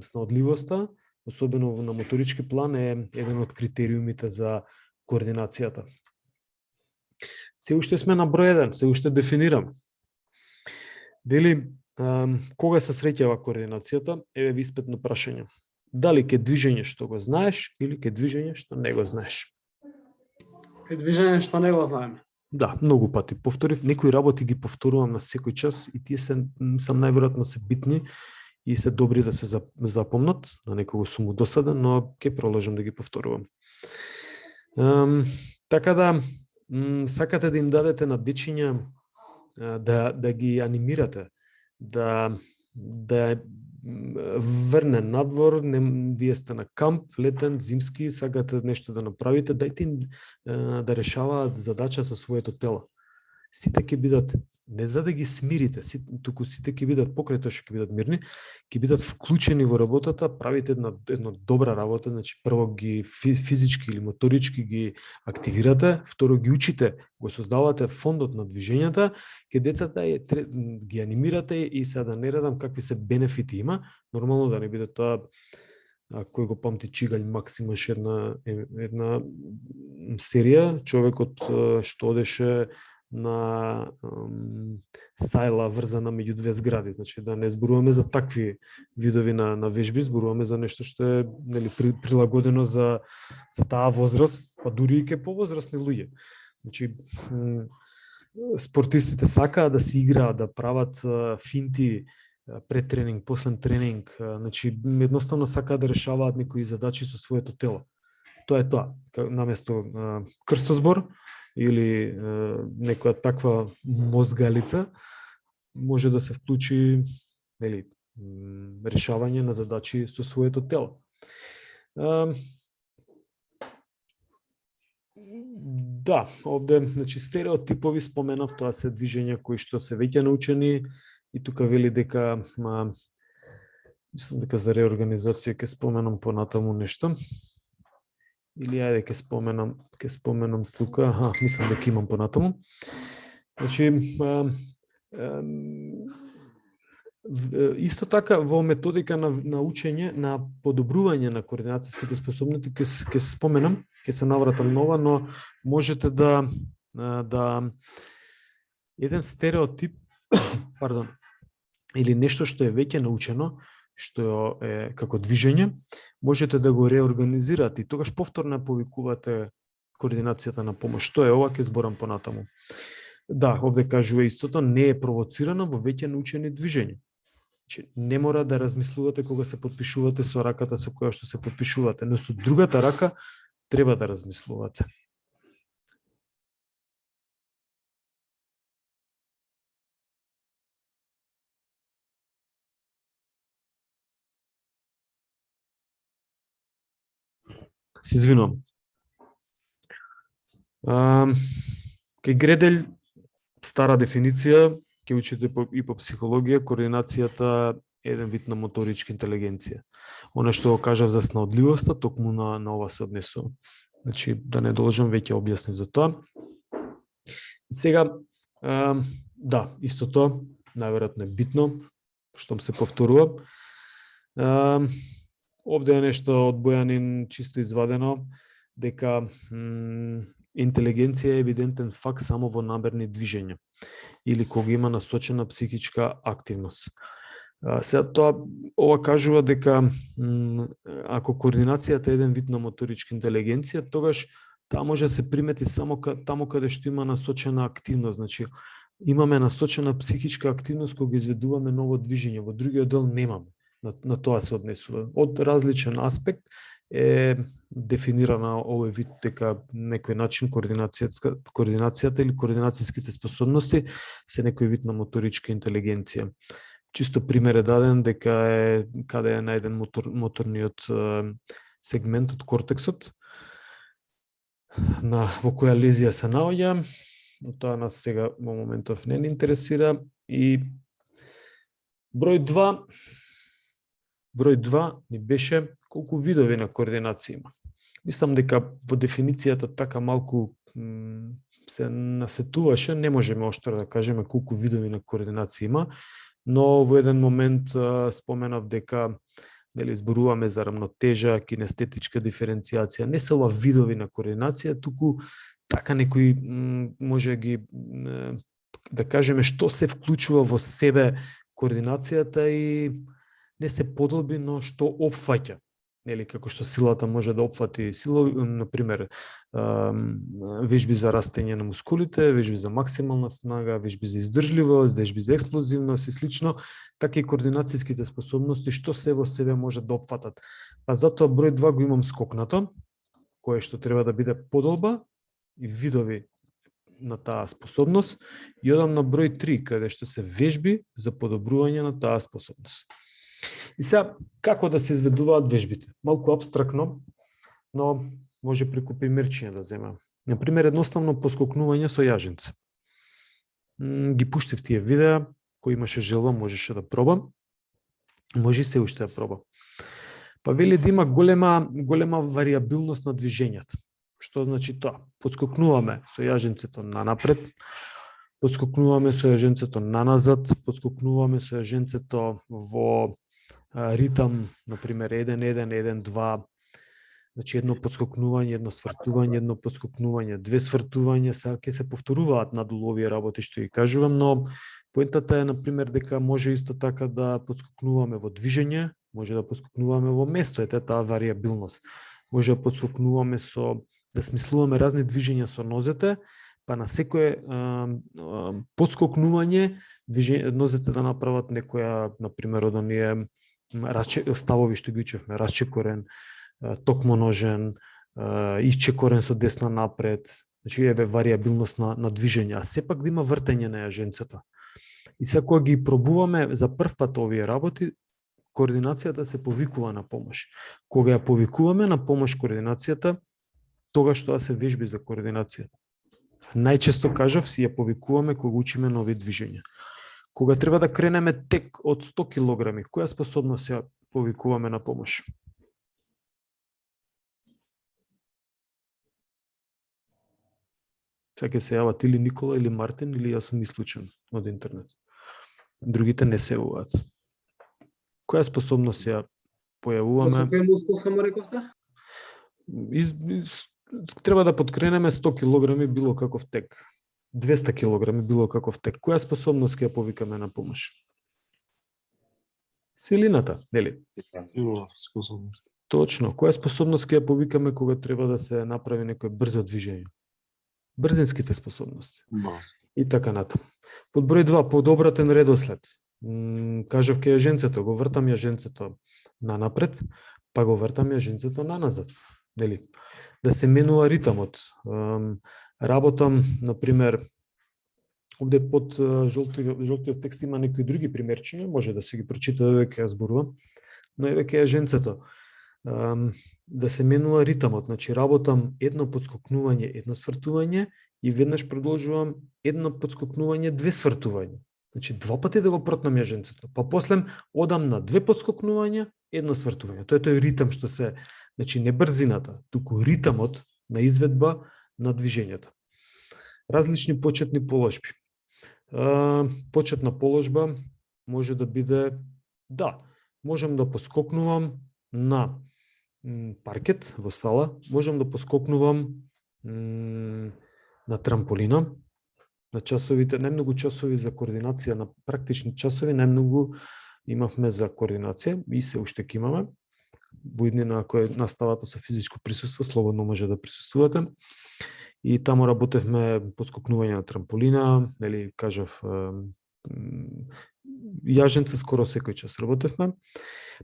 снодливоста, особено на моторички план, е еден од критериумите за координацијата. Се уште сме на број 1, се уште дефинирам. Вели, кога се среќава координацијата, еве ви испитно прашање. Дали ке движење што го знаеш или ке движење што не го знаеш? Ке движење што не го знаеме. Да, многу пати повторив, некои работи ги повторувам на секој час и тие сам најверојатно се битни и се добри да се запомнат, на некого сум му досаден, но ќе продолжам да ги повторувам. Така да, сакате да им дадете на дечиња да ги анимирате, да врне надвор, вие сте на камп, летен, зимски, сакате нешто да направите, дајте им да решаваат задача со своето тело. Сите ќе бидат, не за да ги смирите, туку сите ќе бидат покрај тоа што ќе бидат мирни, ќе бидат вклучени во работата, правите една добра работа, значи прво ги физички или моторички ги активирате, второ ги учите, го создавате фондот на движењата, ке децата ги анимирате и сега да не редам какви се бенефити има, нормално да не биде тоа, кој го памти Чигаљ Макс имаше една серија, човекот што одеше на сајла врзана меѓу две згради, значи да не зборуваме за такви видови на вежби, зборуваме за нешто што е нели прилагодено за таа возраст, па дури и ке повозрастни луѓе. Значи спортистите сакаат да си играат, да прават финти пред тренинг, после тренинг, значи едноставно сакаат да решаваат некои задачи со своето тело. Тоа е тоа, наместо крстозбор или некоја таква мозгалица, може да се вклучи нели, решавање на задачи со своето тело. Да, овде, значи, стереотипови споменав, тоа се движења кои што се веќе научени и тука вели дека, мислам дека за реорганизација ќе споменам понатаму нешто. Или ајде ќе споменам тука, мислам дека имам понатаму. Значи, исто така во методика на учење, на подобрување на координацијските способности ќе споменам, ќе се навратам нова, но можете да еден стереотип, или нешто што е веќе научено, што е како движење, можете да го реорганизирате и тогаш повторно повикувате координацијата на помош. Што е ова, ќе зборам понатаму. Да, овде кажува истото, не е провоцирано во веќе научени движења. Значи, не мора да размислувате кога се потпишувате со раката со која што се потпишувате, но со другата рака треба да размислувате. Се извинувам. Кај Гредель, стара дефиниција, ќе учите и по психологија, координацијата е еден вид на моторичка интелигенција. Оно што го кажав за снаодливоста, токму на ова се однесува. Значи, да не должам, веќе објаснив за тоа. Сега, да, истото, најверојатно е битно, што се повторува. Овде е нешто од Бојанин чисто извадено, дека интелигенција е евидентен факт само во намерни движења или кога има насочена психичка активност. Сега тоа, ова кажува дека ако координацијата е еден вид на моторичка интелигенција, тогаш таа може да се примети само таму каде што има насочена активност. Значи, имаме насочена психичка активност кога изведуваме ново движење, во другиот дел немаме. На тоа се однесува. Од различен аспект е дефинирана овој вид дека некој начин координацијата или координацијските способности се некој вид на моторичка интелигенција. Чисто пример е даден дека е каде е најден моторниот сегмент од кортексот, во која лезија се наоѓа, но тоа нас сега во моментов не ни интересира. И број 2 ни беше колку видови на координација има. Мислам дека во дефиницијата така малку се насетуваше, не можеме оштро да кажеме колку видови на координација има, но во еден момент споменав дека нели зборуваме за рамнотежа, кинестетичка диференцијација, не се ова видови на координација, туку така некои може ги да кажеме што се вклучува во себе координацијата и не се подолби, но што опфаќа. Нели, како што силата може да опфати сила, например, вежби за растење на мускулите, вежби за максимална снага, вежби за издржливост, вежби за експлозивност и слично, така и координацијските способности, што се во себе може да опфатат. Па затоа број 2 го имам скокнато, кое што треба да биде подолба и видови на таа способност, и одам на број 3, каде што се вежби за подобрување на таа способност. И сега, како да се изведуваат вежбите? Малку абстрактно, но може преку примерчиња да земам. Например, едноставно поскокнување со јаженце. Ги пуштив тие видеа, кој имаше желба можеше да проба, може и се уште да проба. Па вели да има голема вариабилност на движењата. Што значи тоа? Подскокнуваме со јаженцето нанапред, подскокнуваме со јаженцето наназад, подскокнуваме со јаженцето во ритам, например 1-1, 1-2, значи едно подскокнување, едно свртување, едно подскокнување, две свртувања, сега ќе се повторуваат надолу овие работи што ги кажувам, но поентата е, например, дека може исто така да подскокнуваме во движење, може да подскокнуваме во место, ете таа вариабилност. Може да подскокнуваме да смислуваме разни движења со нозете, па на секое подскокнување нозете да направат некоја, например, од оние ставови што ги учевме, расчекорен, токмоножен, исчекорен со десна напред, значи еве вариабилност на движење, а сепак да има вртење на јаженцето. И сега кога ги пробуваме за прв пат овие работи, координацијата се повикува на помош. Кога ја повикуваме на помош координацијата, тогаш тоа се вежби за координација. Најчесто кажав, си ја повикуваме кога учиме нови движења. Кога треба да кренеме тек од 100 кг, која способност ја повикуваме на помош? Сега ќе се јават или Никола, или Мартин, или јас сум исклучен од интернет. Другите не се јавуваат. Која способност ја појавуваме? Кој мускул само рековте? Треба да подкренеме 100 кг било каков тек. 200 кг било каков тек. Која способност ќе ја повикаме на помош? Силината, нели? Точно. Која способност ќе ја повикаме кога треба да се направи некој брзо движење? Брзинските способности. И така натаму. Под број 2, подобратен редослед. Кажав ке јаженцето, го вртам јаженцето нанапред, па го вртам јаженцето наназад. Нели? Да се менува ритамот. Работам, например, овде под жолтиот текст има некои други примерчиња, може да се ги прочита дека ја зборувам, но еве ке јаженцето. Да се менува ритамот, значи работам едно подскокнување, едно свртување и веднаш продолжувам едно подскокнување, две свртувања. Значи два пати да го протнам јаженцето, па после одам на две подскокнувања, едно свртување. Тоа е тој ритам што се, значи не брзината, туку ритамот на изведба на движењето. Различни почетни положби. Почетна положба може да биде, можам да поскокнувам на паркет во сала, можам да поскокнувам на трамполина, на часовите, најмногу часови за координација, на практични часови, најмногу имавме за координација и се уште ќе имаме. Во иднина, ако е наставата со физичко присуство, слободно може да присуствувате. И таму работевме поскокнување на трамполина, нели кажав, јаженце скоро секој час работевме.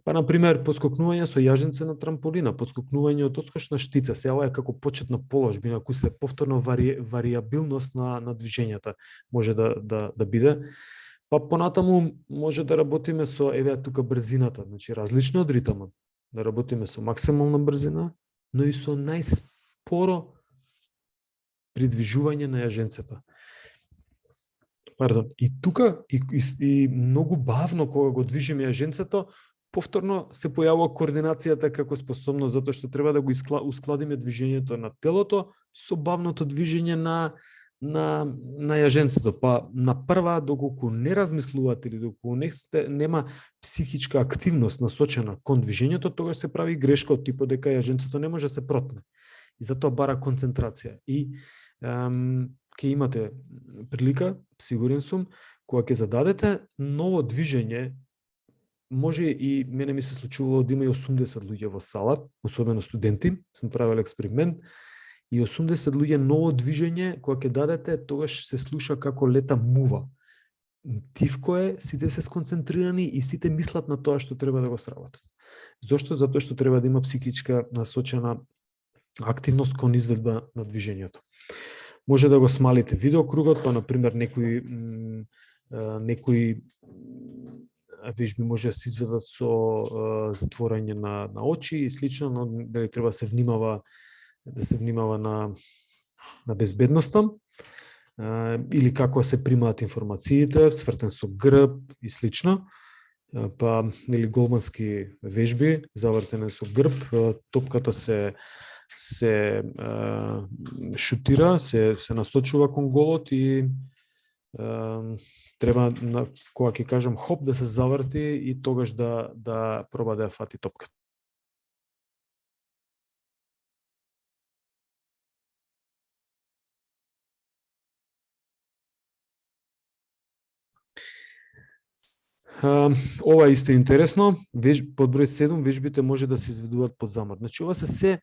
Па, например, подскокнување со јаженце на трамполина, подскокнување од одскочна штица, се ова е како почетна положбина, кој се повторно вариабилност на движењата може да биде. Па понатаму може да работиме со, еве тука брзината, значи различно од ритамот. Да работиме со максимална брзина, но и со најспоро придвижување на јаженцето. Пардон, и тука и многу бавно кога го движиме јаженцето, повторно се појавува координацијата како способност, затоа што треба да го ускладиме движењето на телото со бавното движење на јаженцето. Па на прва, доколку не размислувате или доколку нема психичка активност насочена кон движењето, тогаш се прави грешка од типот дека јаженцето не може да се протне. И затоа бара концентрација. И ќе имате прилика, сигурен сум, кога ќе зададете ново движење, може и мене ми се случувало да има и 80 луѓе во сала, особено студенти, сум правил експеримент, и 80 луѓе ново движење, кога ќе дадете, тогаш се слуша како лета мува. Тивко е, сите се сконцентрирани и сите мислат на тоа што треба да го сработат. Зошто? Затоа што треба да има психичка насочена активност кон изведба на движењето. Може да го смалите видеокругот, па, например, некои вежби може да се изведат со затворање на очи и слично, но дали треба да се внимава на безбедноста, или како се примаат информациите, свртен со грб и слично. Па, нели, голмански вежби, завртене со грб, топката се шутира, се насочува кон голот и треба, кога ќе кажам хоп, да се заврти и тогаш да проба да ја фати топката. Ова исто е интересно. Под број 7 вежбите може да се изведуваат под замор. Значи, ова се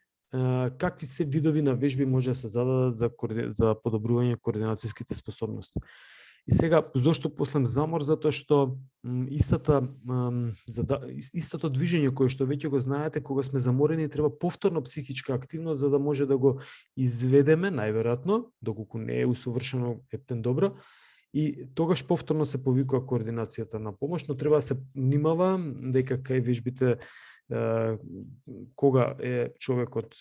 какви се видови на вежби може да се зададат за подобрување координацијските способности. И сега, зошто послем замор? Затоа што истото движење кое што веќе го знаете, кога сме заморени, треба повторно психичка активност за да може да го изведеме, најверојатно, доколку не е усовршено ептен добро, и тогаш повторно се повикува координацијата на помош, но треба да се внимава дека кај вежбите кога е човекот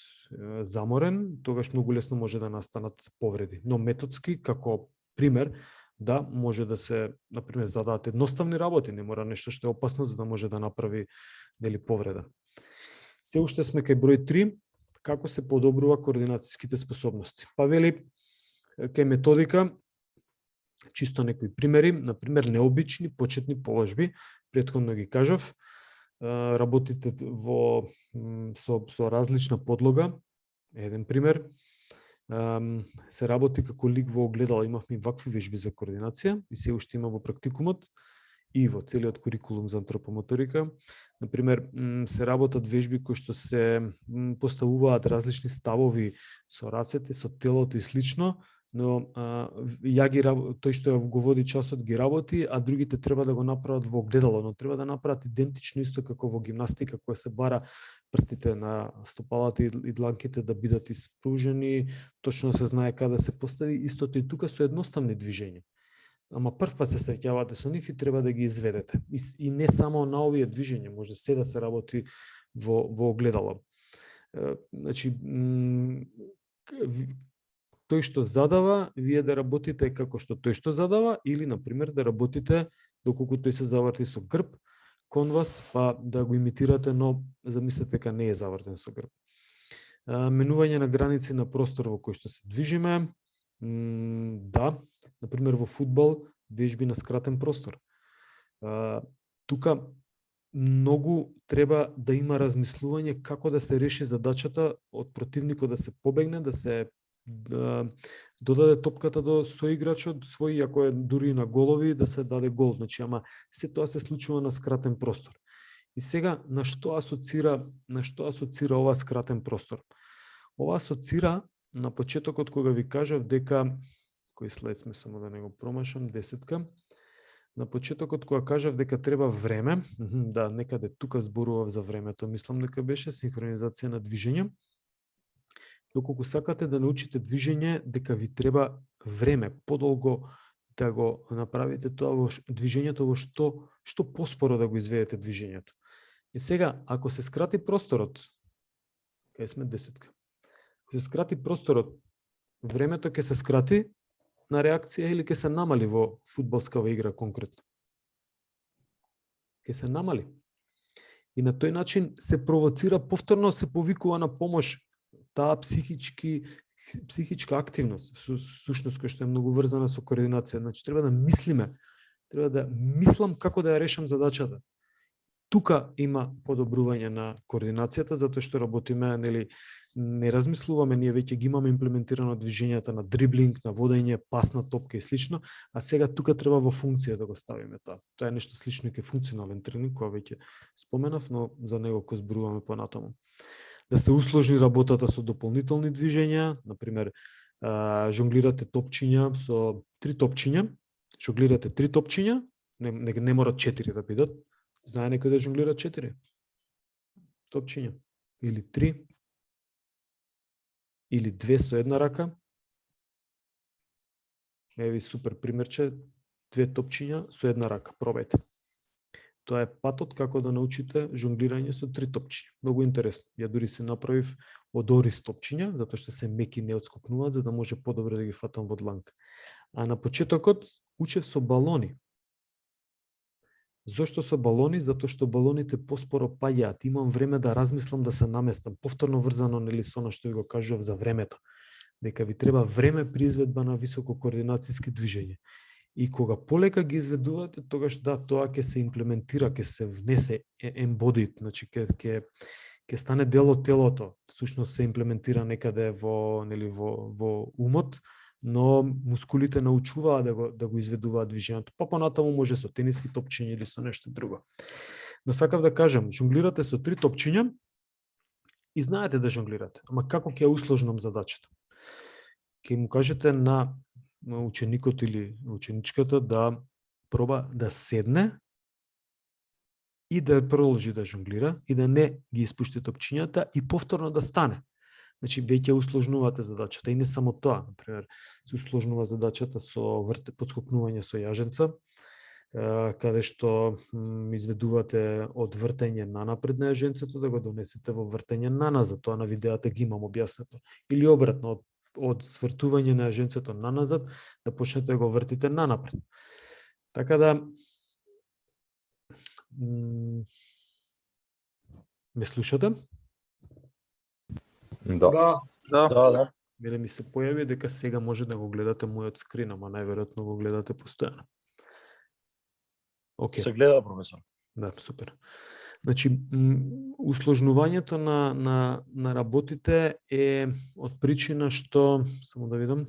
заморен, тогаш многу лесно може да настанат повреди. Но методски, како пример, да, може да се, например, зададат едноставни работи, не мора нешто што е опасно за да може да направи, нели, повреда. Се уште сме кај број 3, како се подобрува координацијските способности. Па вели, кај методика, чисто некои примери, например, необични почетни положби, претходно ги кажав, работите со различна подлога, еден пример, се работи како лик во огледало, имавме вакви вежби за координација и се уште има во практикумот и во целиот курикулум за антропомоторика. Например, се работат вежби кои што се поставуваат различни ставови со рацете, со телото и слично, но тој што го води часот ги работи, а другите треба да го направат во огледало, но треба да направат идентично исто како во гимнастика, која се бара прстите на стопалата и дланките да бидат испружени, точно да се знае каде да се постави, истото и тука со едноставни движења. Ама прв пат се среќавате со нив и треба да ги изведете. И не само на овие движења, може се да се работи во огледало. Значи, тој што задава, вие да работите како што тој што задава, или, например, да работите доколку тој се заврти со грб кон вас, па да го имитирате, но замислете дека не е завртен со грб. Менување на граници на простор во кој што се движиме, да, например, во фудбал, вежби на скратен простор. Тука многу треба да има размислување како да се реши задачата од противникот да се побегне, да се додаде топката до соиграчот свој, ако е дури на голови, да се даде гол. Значи, ама се тоа се случува на скратен простор. И сега, на што асоцира ова скратен простор? Ова асоцира на почетокот кога ви кажав дека, кој слайд сме, само да не го промашам, 10-ка, на почетокот кога кажав дека треба време, да, некаде тука зборував за времето, мислам дека беше синхронизација на движење. Доколку сакате да научите движење, дека ви треба време, подолго да го направите тоа во движењето, во што поспоро да го изведете движењето. И сега, ако се скрати просторот, кај сме 10-ка, ако се скрати просторот, времето ќе се скрати на реакција или ќе се намали во фудбалскава игра конкретно? Ќе се намали. И на тој начин се провоцира, повторно се повикува на помош таа психичка активност, сушност која што е многу врзана со координација. Значи, треба да мислиме, треба да мислам како да ја решам задачата. Тука има подобрување на координацијата, затоа што работиме, нели, не размислуваме, ние веќе ги имаме имплементирано движењата на дриблинг, на водење, пасна топка и слично, а сега тука треба во функција да го ставиме тоа. Тоа е нешто слично и ке функционален тренинг, кој веќе споменав, но за него кој зборуваме понатаму. Да се усложни работата со дополнителни движења, например, жонглирате топчиња со 3 топчиња, жонглирате 3 топчиња, не мора 4 да бидат. Знае некој да жонглира 4 топчиња или 3 или 2 со една рака. Еви супер примерче, 2 топчиња со една рака, пробајте. Тоа е патот како да научите жонглирање со 3 топчиња. Многу интересно. Ја дури се направив од ориз топчиња, затоа што се меки, не отскокнуваат, за да може подобро да ги фатам во дланка. А на почетокот учев со балони. Зошто со балони? Затоа што балоните поспоро паѓаат. Имам време да размислам, да се наместам. Повторно врзано нели со она што ви го кажував за времето. Дека ви треба време при изведба на високо координацијски движење. И кога полека ги изведувате, тогаш да, тоа ќе се имплементира, ќе се внесе embodied, значи ќе стане дел од телото. Всушност се имплементира некаде во во умот, но мускулите научуваат да го изведуваат движењето. Па понатаму може со тениски топчиња или со нешто друго. Но сакав да кажам, жонглирате со 3 топчиња и знаете да жонглирате. Ама како ќе ја усложнам задачата? Ќе му кажете на ученикот или ученичката да проба да седне и да продолжи да жонглира и да не ги испушти топчињата и повторно да стане. Значи, веќе усложнувате задачата и не само тоа. Например, се усложнува задачата со подскокнување со јаженца, каде што изведувате од вртење нанапред на јаженцето да го донесете во вртење наназад. Тоа на видеата ги имам објаснето. Или обратно, од свртување на јаженцето наназад да почнете да го вртите нанапред. Така да ме слушате? Да. Да. Мене ми се појави дека сега може да го гледате мојот скрин, ама најверојатно го гледате постојано. Океј. Се гледа, професор. Да, супер. Значи, усложнувањето на работите е од причина што, само да видам,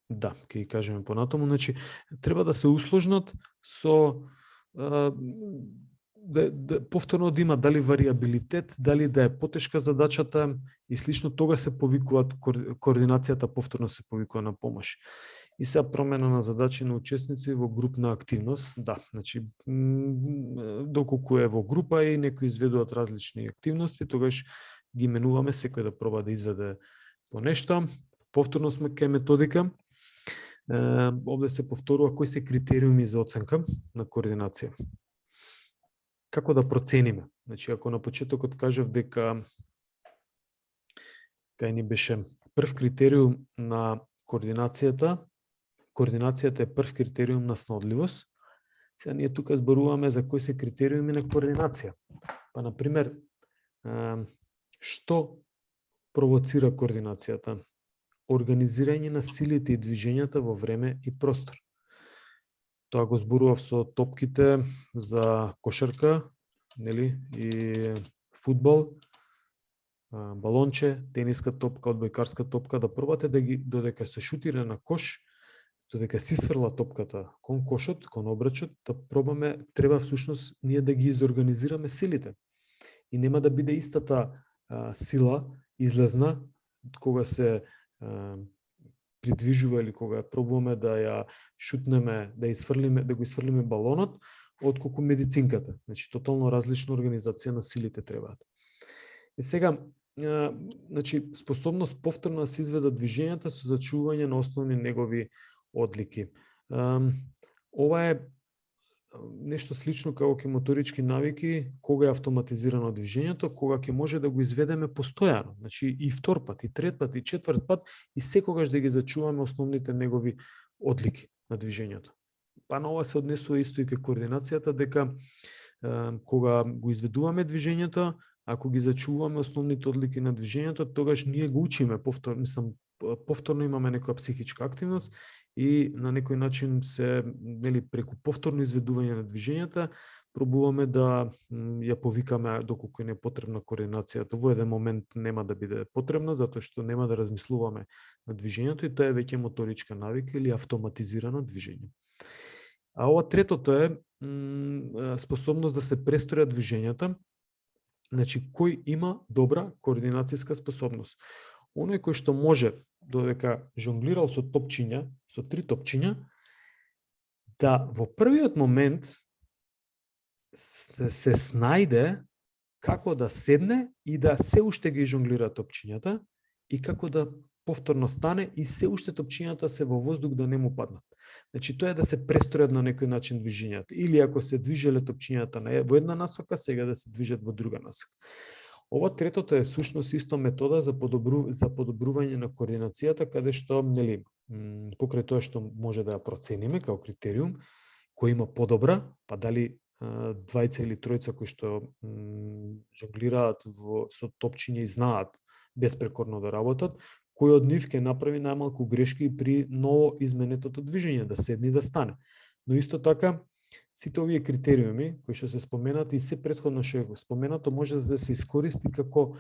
да, ќе ги кажеме понатаму, значи, треба да се усложнат со повторно да има дали вариабилитет, дали да е потешка задачата и слично, тога се повикуваат, координацијата повторно се повикува на помош. И сега промена на задачи на учесници во групна активност. Да, значи, доколку е во група и некои изведуваат различни активности, тогаш ги менуваме, секој да проба да изведе по нешто. Повторно сме кај методика. Овде се повторува кои се критериуми за оценка на координација. Како да процениме? Значи, ако на почетокот кажав дека кај ни беше прв критериум на координацијата е прв критериум на снодливост. Сега ние тука зборуваме за кои се критериуми на координација. Па, например, што провоцира координацијата? Организирање на силите и движењата во време и простор. Тоа го зборував со топките за кошарка, нели, и фудбал, балонче, тениска топка, одбојкарска топка, да пробате да ги, додека се шутира на кош, додека си сврла топката кон кошот, кон обрачот, да пробаме, треба всушност ние да ги изорганизираме силите. И нема да биде истата сила излезна кога се придвижува или кога пробуваме да ја шутнеме, да го изфрлиме балонот, отколку медицинката. Значи, тотално различна организација на силите требаат. И сега, значи, способност повторно да се изведат движењата со зачување на основни негови одлики. Ова е нешто слично како ке моторички навики, кога е автоматизирано движењето, кога ќе може да го изведеме постојано. Значи, и втор пат, и трет пат, и четврт пат, и секогаш да ги зачуваме основните негови одлики на движењето. Па на ова се однесува исто и кај координацијата, дека кога го изведуваме движењето, ако ги зачуваме основните одлики на движењето, тогаш ние го учиме повторно имаме некоја психичка активност и на некој начин се, нели, преку повторно изведување на движењата пробуваме да ја повикаме доколку не е потребна координацијата. Во еден момент нема да биде потребна, затоа што нема да размислуваме на движењето и тоа е веќе моторичка навика или автоматизирано движење. А ова третото е способност да се престројат движењата. Значи, кој има добра координацијска способност? Оној кој што може, додека жонглирал со топчиња, со 3 топчиња, да во првиот момент се снајде како да седне и да се уште ги жонглира топчињата и како да повторно стане и се уште топчињата се во воздух да не му паднат. Значи тоа е да се престројат на некој начин движењата. Или ако се движеле топчињата во една насока, сега да се движат во друга насока. Ова третото е сушност исто метода за подобрување на координацијата, каде што, нели, покрај тоа што може да ја процениме како критериум, кој има подобра, па дали двајца или тројца кои што жонглираат со топчиња и знаат беспрекорно да работат, кој од нив ќе направи најмалку грешки при ново изменетото движење, да седне и да стане. Но исто така, сите овие критериуми кои што се споменати и се претходно што е споменато може да се искористи како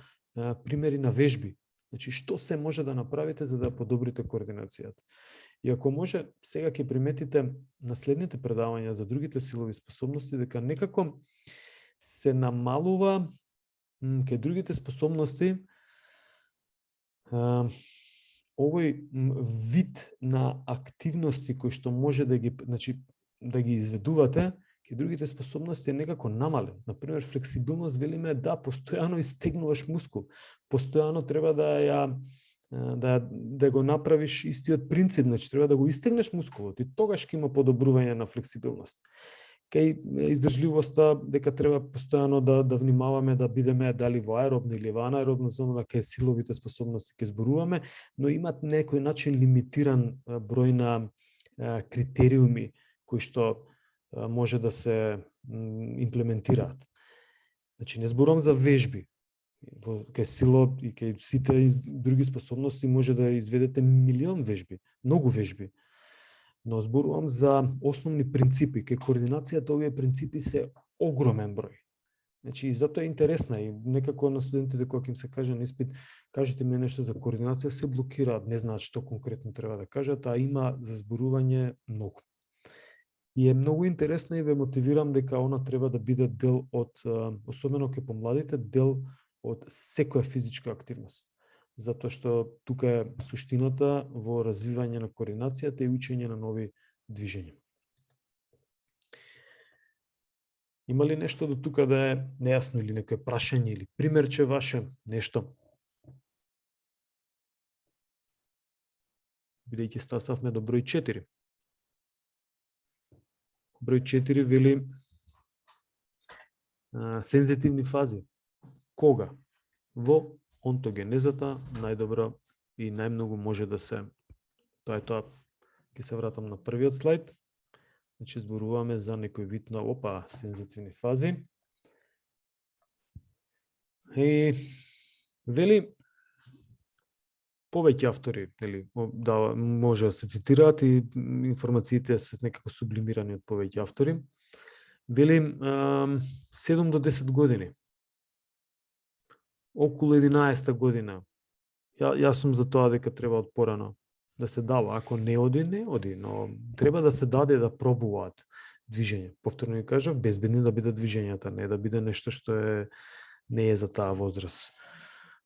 примери на вежби. Значи, што се може да направите за да подобрите координацијата. И ако може, сега ќе приметите на следните предавања за другите силови способности, дека некако се намалува кај другите способности овој вид на активности кои што може да ги, значи, да ги изведувате, кај другите способности е некако намален. Например, флексибилност, велиме, да, постојано истегнуваш мускул. Постојано треба да го направиш истиот принцип, значи треба да го истегнеш мускулот и тогаш ќе има подобрување на флексибилност. Кај издржливоста, дека треба постојано да внимаваме да бидеме дали во аеробна или во анаеробна зона, кај силовите способности ќе зборуваме, но имат некој начин лимитиран број на критериуми кои што може да се имплементираат. Значи, не зборувам за вежби. Кај сило и кај сите други способности може да изведете милион вежби, многу вежби. Но зборувам за основни принципи. Кај координацијата овие принципи се огромен број. Значи, и затоа е интересна и некако на студентите кога им се каже на испит, кажете ми нешто за координација, се блокираат, не знаат што конкретно треба да кажат, а има за зборување многу. И е многу интересна и ве мотивирам дека она треба да биде дел од, особено кај помладите, дел од секоја физичка активност. Затоа што тука е суштината во развивање на координацијата и учење на нови движења. Има ли нешто до тука да е нејасно или некој прашање или примерче ваше, нешто? Бидејќи стасавме до број 4. Број 4 вели сензитивни фази. Кога? Во онтогенезата најдобро и најмногу може да се, тоа е тоа, ќе се вратам на првиот слайд, значи зборуваме за некој вид на сензитивни фази. И вели повеќе автори, нели, да може да се цитираат и информациите се некако сублимирани од повеќе автори. Вели 7 до 10 години. Околу 11 година. Јас сум за тоа дека треба од порано да се дава. Ако не оди, но треба да се даде да пробуваат движење. Повторно ви кажав, безбедни да бидат движењата, не да биде нешто што не е за таа возраст.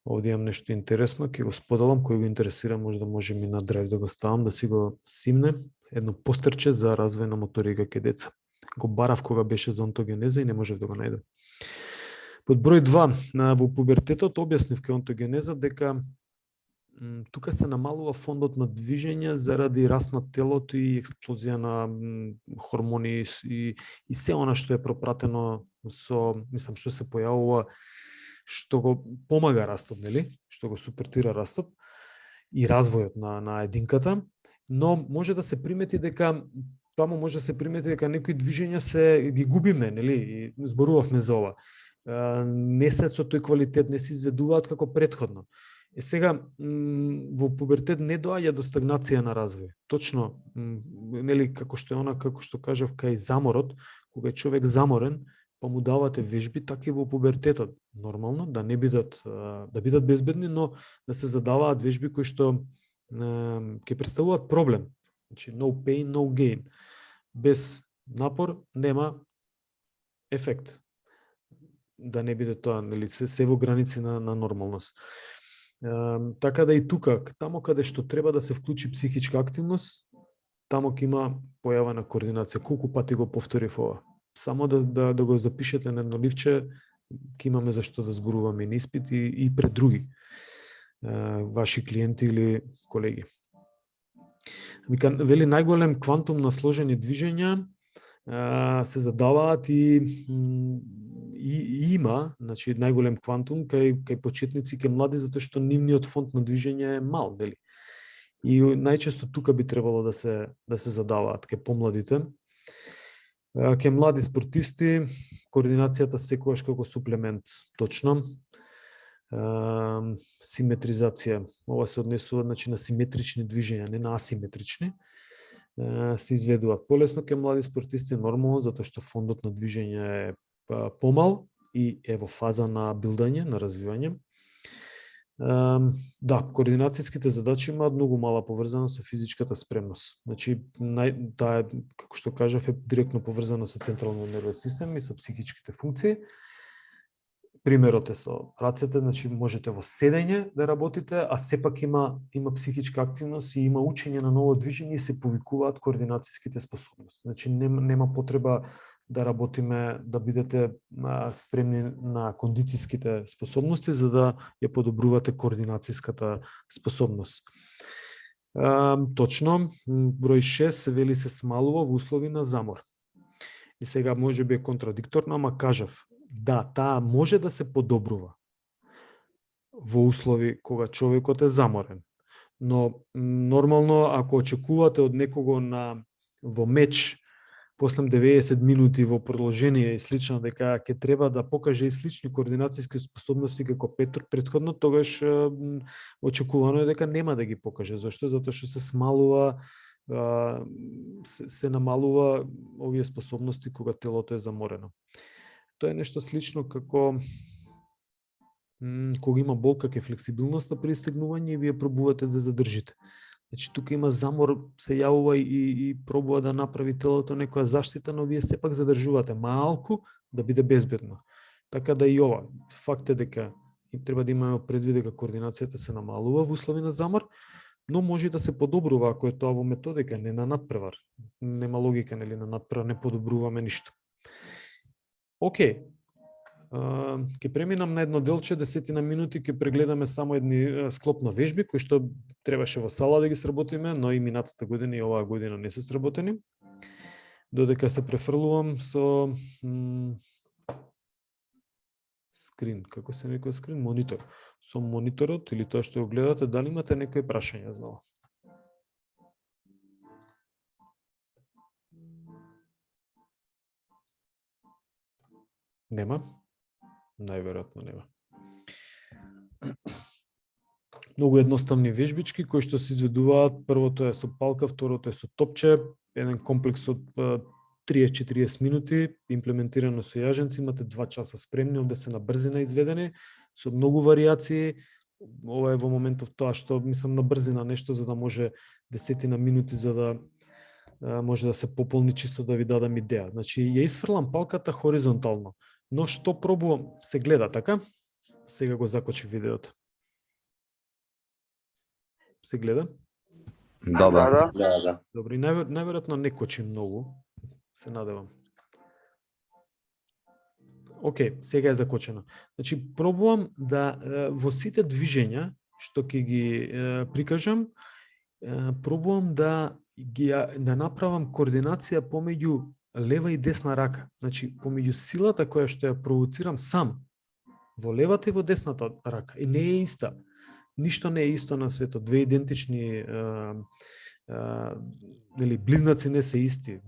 Овде имам нешто интересно, ќе го споделам, кој го интересира, може ми на драйв да го ставам, да си го симне. Едно постерче за развој на моторика кај деца. Го барав кога беше за онтогенеза и не можев да го најдам. Под број 2, во пубертетот објаснив кај онтогенеза дека тука се намалува фондот на движење заради раст на телото и експлозија на хормони и се она што е пропратено со, мислам, што се појавува, што го помага растот, нели? Што го супортира растот и развојот на единката, но може да се примети дека таму може да се примети дека некои движења се ги губиме, нели? И зборувавме за ова. Не се со тој квалитет, не се изведуваат како претходно. Сега во пубертет не доаѓа до стагнација на развој. Точно, нели, како што кажав кај заморот, кога е човек заморен, па му давате вежби, така и во пубертетот. Нормално да не бидат безбедни, но да се задаваат вежби кои што ќе представуваат проблем. Значи no pain, no gain. Без напор нема ефект. Да не биде тоа, нели, се во граници на нормалност. Така да и тука, тамо каде што треба да се вклучи психичка активност, тамо ќе има појава на координација. Колку пати го повторив ова? Само да го запишете на едно ливче, ќе имаме за што да зборуваме на испит и пред други. ваши клиенти или колеги. Вика, вели најголем квантум на сложени движења се задаваат и има, значи најголем квантум кај почетници, кај млади, затоа што нивниот фонд на движење е мал, нели? И најчесто тука би требало да се задаваат кај помладите. Кај млади спортисти координацијата секогаш како суплемент, точно. Симетризација, ова се однесува, значи, на симетрични движења, не на асиметрични, се изведуваат полесно кај млади спортисти, нормално, затоа што фондот на движење е помал и е во фаза на билдање, на развивање. Да, координацијските задачи имаат многу мала поврзана со физичката спремност. Значи, таа, како што кажав, е директно поврзана со централниот нервен систем и со психичките функции. Примерот е со рацете, значи можете во седење да работите, а сепак има психичка активност и има учење на ново движење и се повикуваат координацијските способности. Значи нема потреба да работиме, да бидете спремни на кондицијските способности за да ја подобрувате координацијската способност. Точно, број 6 се вели се смалува во услови на замор. И сега може би е контрадикторно, ама кажав, да, таа може да се подобрува во услови кога човекот е заморен. Но нормално, ако очекувате од некого во меч после 90 минути во продолжение и слично дека ќе треба да покаже и слични координацијски способности како претходно, тогаш очекувано е дека нема да ги покаже. Зошто? Затоа што се смалува, се намалува овие способности кога телото е заморено. Тоа е нешто слично како кога има болка кај флексибилноста при стегнување и вие пробувате да задржите. Значи тука има замор, се јавува и пробува да направи телото некоја заштита, но вие сепак задржувате малку да биде безбедно. Така да и ова, факт е дека треба да имаме предвид дека координацијата се намалува во услови на замор, но може да се подобрува ако е тоа во методика, не на надпревар. Нема логика, нели, на надпревар не подобруваме ништо. Океј, ќе преминам на едно делче, 10 минути, ќе прегледаме само едни склоп на вежби, кои што требаше во сала да ги сработиме, но и минатата година и оваа година не се сработени. Додека се префрлувам со скрин, како се некој скрин? Монитор. Со мониторот или тоа што го гледате, дали имате некои прашања за ова? Нема? Најверојатно нема. Многу едноставни вежбички кои што се изведуваат, првото е со палка, второто е со топче, еден комплекс од 30-40 минути, имплементирано со јаженци, имате 2 часа спремни, овде се на брзина изведени, со многу варијации. Ова е во моментов тоа што мислам на брзина нешто за да може 10 минути за да може да се пополни чисто да ви дадам идеја. Значи ја исфрлам палката хоризонтално. Но што пробувам, се гледа, така? Сега го закочи видеото. Се гледа? Да. Добри, најверојатно не кочи многу. Се надевам. Океј, сега е закочено. Значи, пробувам да во сите движења што ќе ги прикажам, пробувам да направам координација помеѓу лева и десна рака. Значи, помеѓу силата која што ја провоцирам сам во левата и во десната рака. И не е иста. Ништо не е исто на светот. Две идентични близнаци не се исти.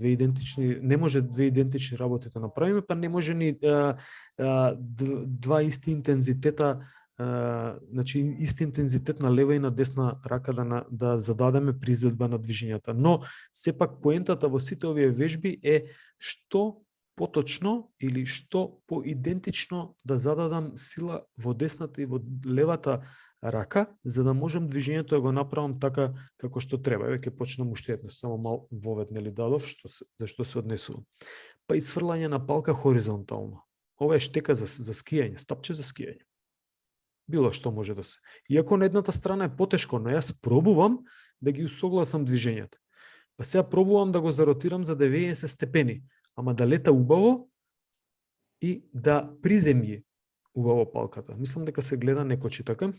Не може две идентични работи да направиме, па не може ни два исти интензитета, значи исти интензитет на лева и на десна рака да зададеме при изvedба на движењата. Но сепак поентата во сите овие вежби е што поточно или што поидентично да зададам сила во десната и во левата рака, за да можам движењето да го направам така како што треба. Еве ќе почнам уште едно, само мал вовед нели дадов за што се однесува. Па исфрлање на палка хоризонтално. Ова е штека за скијање, стапче за скијање. Било што може да се. Иако на едната страна е потешко, но јас пробувам да ги усогласам движењата. Па сега пробувам да го заротирам за 90 степени, ама да лета убаво и да приземји убаво палката. Мислам дека се гледа некочи така.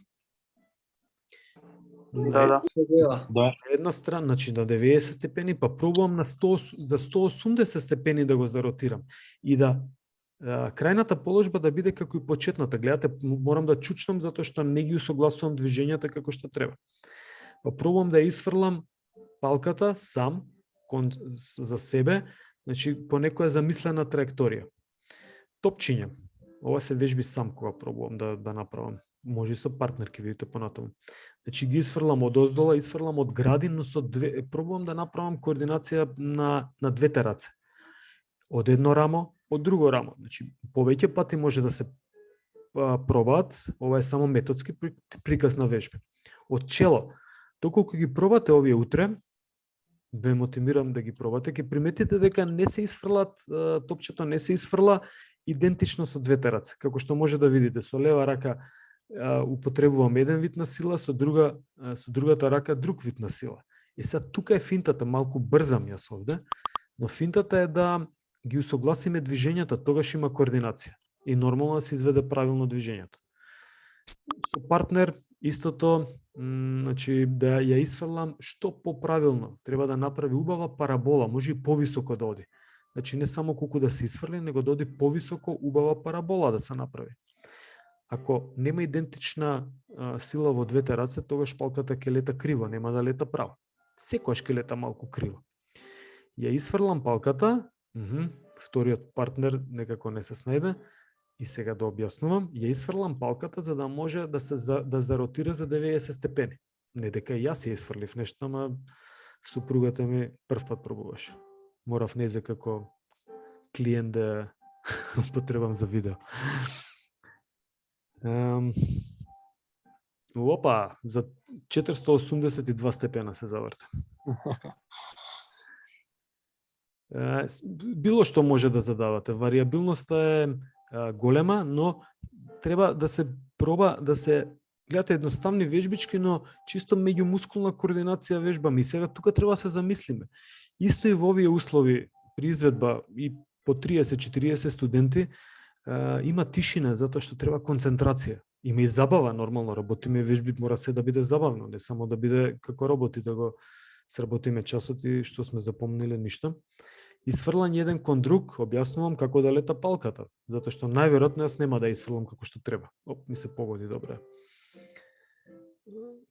Да, да. Се гледа. На една страна, значи на 90 степени, па пробувам на 100, за 180 степени да го заротирам. И да крајната положба да биде како и почетната. Гледате, морам да чучнам затоа што не ги усогласувам движењата како што треба. Па пробувам да изфрлам палката сам за себе, значи по некоја замислена траекторија. Топчиња. Ова се вежби сам кога пробувам да направам. Може и со партнер, ќе видите понатаму. Значи ги изфрлам од оздола, изфрлам од гради, но со пробувам да направам координација на двете раце. Од едно рамо, од друго рамо. Значи повеќе пати може да се пробаат, ова е само методски приказ на вежби. Од чело, доколку ги пробате овие утре, ве мотивирам да ги пробате, ќе приметите дека не се изфрлат, топчето не се изфрла идентично со двете раце. Како што може да видите, со лева рака употребувам еден вид на сила, со другата рака друг вид на сила. И сега тука е финтата, малку брзам јас овде, но финтата е да ги усогласиме движењата, тогаш има координација. И нормално да се изведе правилно движењето. Со партнер истото, значи да ја изфрлам што поправилно. Треба да направи убава парабола, може и повисоко да оди. Значи не само колку да се изфрли, него да оди повисоко убава парабола да се направи. Ако нема идентична сила во двете раце, тогаш палката ќе лета криво, нема да лета право. Секојаш ќе лета малку криво. Ја изфрлам палката, вториот партнер некако не се снајде, и сега да објаснувам, ја изфрлам палката за да може да заротира за 90 степени. Не дека јас ја изфрлив нешто, ама супругата ми прв пат пробуваше. Морав незе како клиент да потребам за видео. Опа, за 482 степена се заврте. Било што може да задавате. Вариабилноста е голема, но треба да се проба да се гледате едноставни вежбички, но чисто меѓумускулна координација вежбаме. И сега тука треба да се замислиме. Исто и во овие услови при изведба и по 30-40 студенти има тишина затоа што треба концентрација. Има и забава, нормално работиме вежби, мора се да биде забавно, не само да биде како роботи да го сработиме часот и што сме запомниле ништо. Изфрлање еден кон друг, објаснувам како да лета палката, затоа што најверојатно јас нема да изфрлам како што треба. Ми се погоди добре.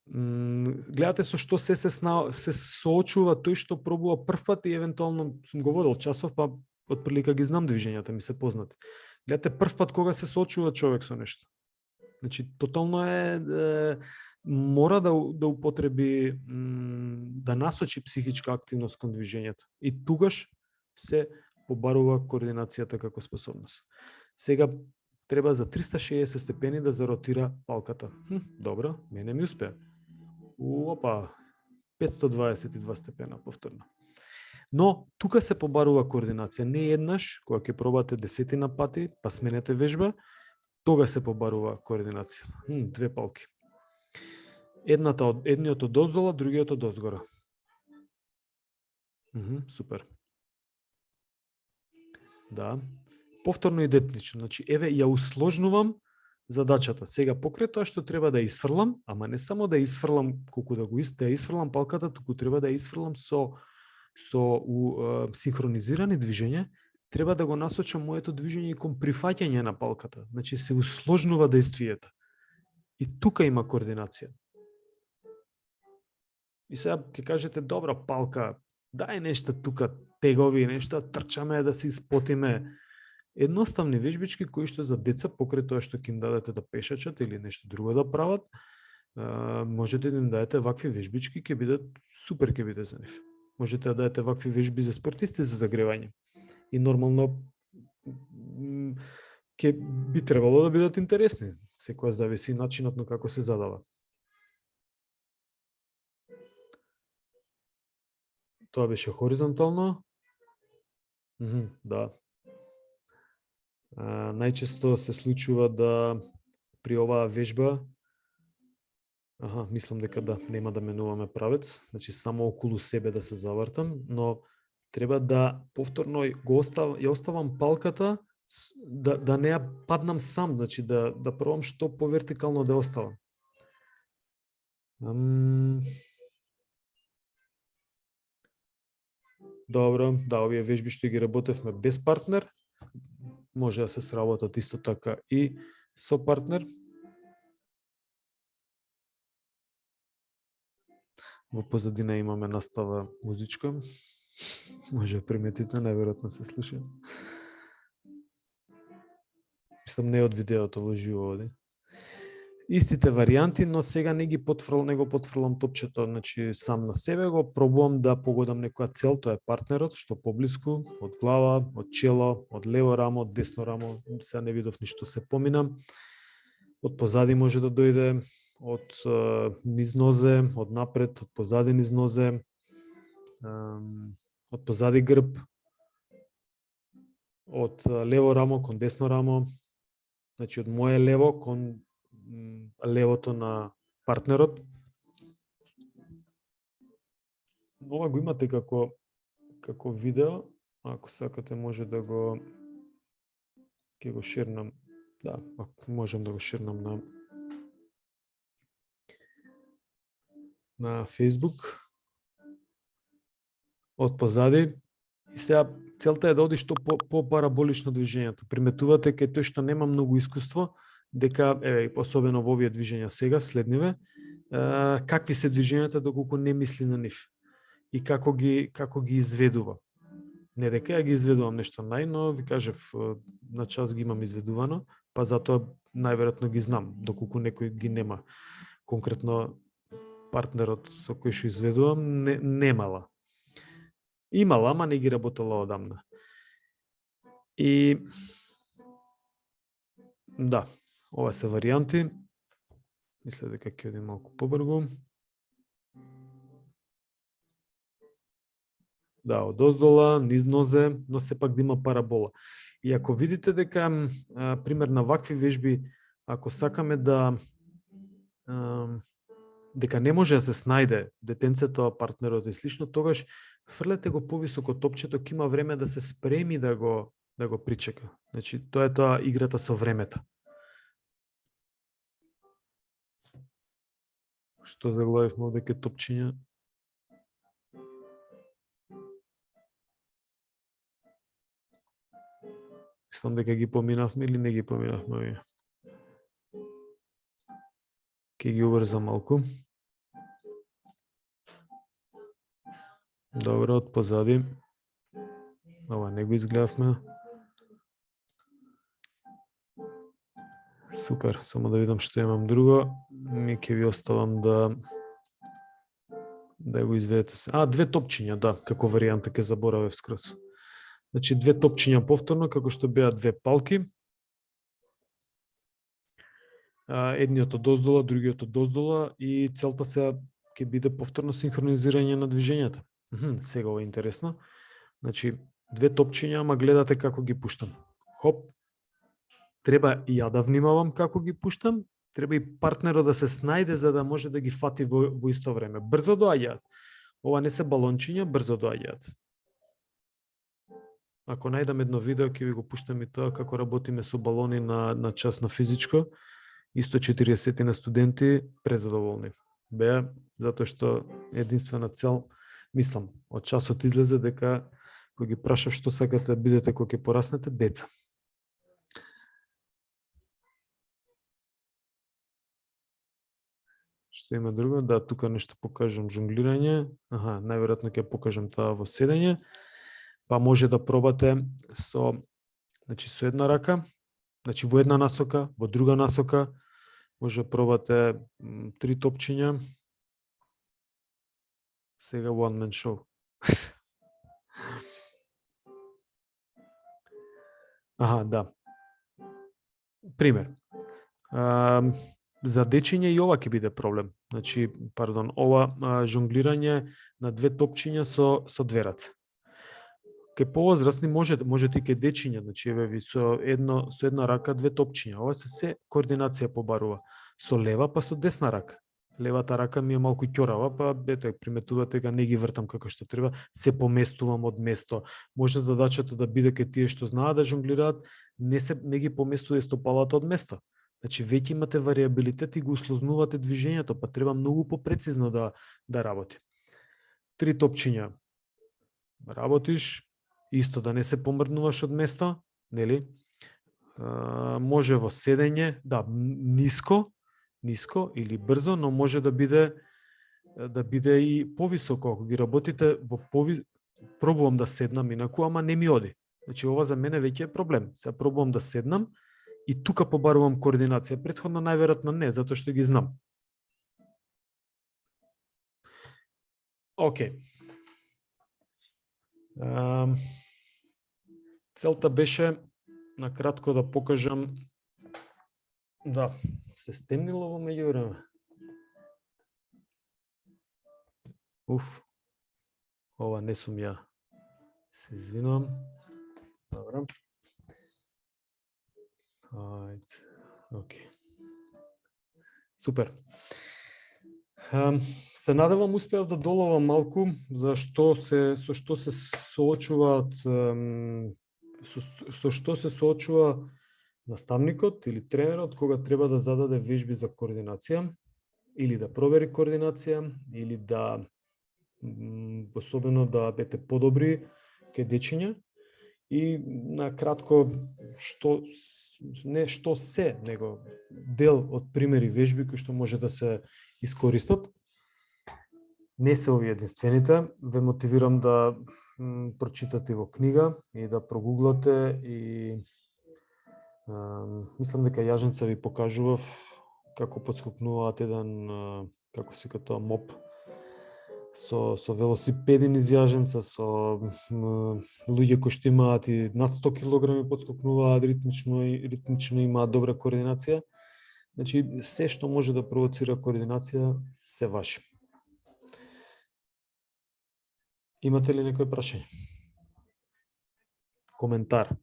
Гледате со што се соочува тој што пробува прв пат и евентуално сум го водел часов, па отприлика ги знам движењата, ми се познати. Гледате прв пат кога се соочува човек со нешто. Значи, тотално мора да употреби, да насочи психичка активност кон движењето. И тугаш се побарува координацијата како способност. Сега треба за 360 степени да заротира палката. Добро, мене ми успеа. Опа, 522 степена повторно. Но тука се побарува координација. Не еднаш, кога ќе пробате десетина пати, па сменете вежба, тога се побарува координација. Две палки. Едниот од оздола, другиот од озгора. Супер. Да. Повторно идентично. Значи, еве, ја усложнувам задачата. Сега покрај тоа што треба да изфрлам, ама не само да изфрлам колку да изфрлам палката, туку треба да изфрлам со синхронизирани движења, треба да го насочам моето движење кон прифаќање на палката. Значи се усложнува действието. И тука има координација. И сега ќе кажете, добра палка, дај нешто тука, тегови, нешто, трчаме да се испотиме. Едноставни вежбички кои што за деца, покрај тоа што ќе им дадете да пешачат или нешто друго да прават, можете да им дадете вакви вежбички, ќе бидат супер, ќе биде за нив. Можете да дадете вакви вежби за спортисти за загревање. И нормално ќе би требало да бидат интересни. Секоја зависи начинот на како се задава. Тоа беше хоризонтално. Да. Најчесто се случува да при оваа вежба, мислам дека да, нема да менуваме правец, значи само околу себе да се завртам, но треба да повторно ја оставам палката, да не ја паднам сам, значи да пробам што повертикално да оставам. Добро, да, овие вежби што ги работевме без партнер, може да се сработат исто така и со партнер. Во позадина имаме настава музичка. Може да приметите, најверојатно се слуша. Мислам не од видеото во живо оди. Истите варијанти, но сега не го потфрлам топчето, значи сам на себе го пробувам да погодам некоја цел, тоа е партнерот, што поблиску, од глава, од чело, од лево рамо, од десно рамо, сега не видов ништо се поминам. Од позади може да дојде, од низ нозе, од напред, од позади низ нозе, од позади грб, од лево рамо кон десно рамо, значи од моје лево кон левото на партнерот. Ова го имате како видео, ако сакате може да го ќе го шернам. Да, ако можам да го шернам на Facebook. Од позади. И сега целта е да оди што по параболично движењето. Приметувате кај тој што нема многу искуство, дека, особено во овие движења сега, следниве, какви се движењата доколку не мисли на нив и како ги изведува. Не дека ја ги изведувам нешто но ви кажев, на час ги имам изведувано, па затоа најверојатно ги знам, доколку некој ги нема. Конкретно партнерот со кој што изведувам, немала. Имала, ама не ги работела одамна. И да, ова се варијанти. Мисля дека ќе оди малку побрзо. Да, од оздола, низ нозе, но сепак да има парабола. И ако видите дека, пример на вакви вежби, ако сакаме дека не може да се снајде детенцето, партнерот и слично, тогаш фрлете го повисоко топчето, ќе има време да се спреми да го причека. Значи, тоа е тоа играта со времето. Што заглавивме овде топчиња? Мислам дека ги поминавме или не ги поминавме овие. Ке ги уврзам малку. Добро, од позади. Ова не го изгледавме. Супер, само да видам што имам друго. Ми ќе ви оставам да го изведете. Две топчиња, да, како варијанта ќе заборавев скроз. Значи, две топчиња повторно, како што беа две палки. Едниот од оздола, другиот од оздола и целта сега ќе биде повторно синхронизирање на движењата. Сега ова е интересно. Значи, две топчиња, ама гледате како ги пуштам. Хоп. Треба и ја да внимавам како ги пуштам, треба и партнерот да се снајде за да може да ги фати во исто време. Брзо доаѓаат. Ова не се балончиња, брзо доаѓаат. Ако најдам едно видео, ќе ви го пуштам и тоа како работиме со балони на час на физичко. Исто 40 на студенти презадоволни. Беа, затоа што единствена цел, мислам, од часот излезе дека кога ги прашав што сакате да бидете кога ќе пораснете, деца. Што има друго? Да, тука нешто покажам жонглирање. Најверојатно ќе покажам тоа во седење. Па може да пробате со една рака, значи во една насока, во друга насока, може да пробате 3 топчиња. Сега one man show. Да. Пример. За дечиње и ова ќе биде проблем. Значи, ова жонглирање на две топчиња со две раце. Кај повозрастни може и кај дечиња, значи еве ви со една рака две топчиња. Ова се координација побарува. Со лева па со десна рака. Левата рака ми е малку ќорава, па приметувате дека не ги вртам како што треба, се поместувам од место. Може задачата да биде кај тие што знаат да жонглираат, не ги поместува стопалата од место. Значи веќе имате вариабилитет и го услознувате движењето, па треба многу попрецизно да работи. 3 топчиња. Работиш, исто да не се помрднуваш од место, нели? Може во седење, да, ниско или брзо, но може да биде и повисоко. Ако ги работите во пробувам да седнам инаку, ама не ми оди. Значи ова за мене веќе е проблем. Сега пробувам да седнам и тука побарувам координација. Претходно најверојатно не, затоа што ги знам. Океј. Целта беше на кратко да покажам, да, се стемнило во меѓувреме. Ова не сум ја. Се извинувам. Добро. Ајде. Океј. Супер. Се надевам успеав да доловам малку со што се соочуваат со што се соочува наставникот или тренерот кога треба да зададе вежби за координација или да провери координација или да особено да бете подобри кај дечиња и на кратко што се, него дел од примери вежби кои што може да се искористат. Не се овие единствените, ве мотивирам да прочитате во книга и да прогуглате и мислам дека Јаженца ви покажував како подскокнуваат еден, како се тоа моп со велосипеди низ Јаженца, со луѓе кои што имаат и над 100 килограми подскокнуваат ритмично имаат добра координација. Значи, се што може да провоцира координација, се ваше. Имате ли некој прашање? Коментар?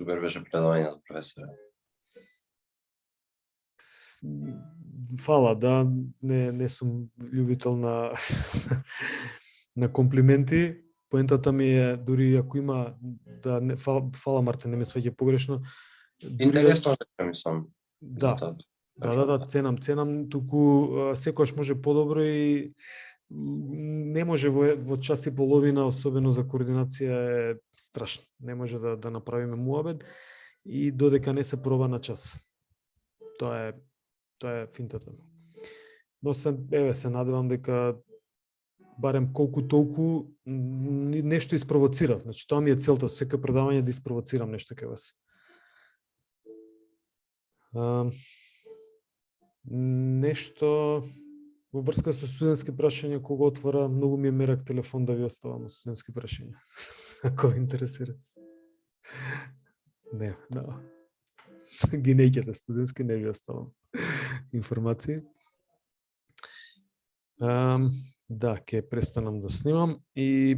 Супер беше предавањето, професоре. Фала, да, не сум љубител на на комплименти. Поентата ми е, дури ако има, да не, фала Марте, не ме сваќа погрешно. Интересно дека мислам. Да, ценам, туку секогаш може подобро и не може во час и половина, особено за координација е страшно. Не може да направиме муабет и додека не се проба на час. Тоа е финтата. Но се надевам дека барем колку толку нешто испровоцира. Значи тоа ми е целта, секој предавање да испровоцирам нешто кај вас. Нешто во врска со студентски прашања, кога отвора, многу ми е мерак телефон да ви оставам студентски прашања. Ако ви интересира. Не, да. Ги неќете студентски, не ви оставам информации. Да, ќе престанам да снимам и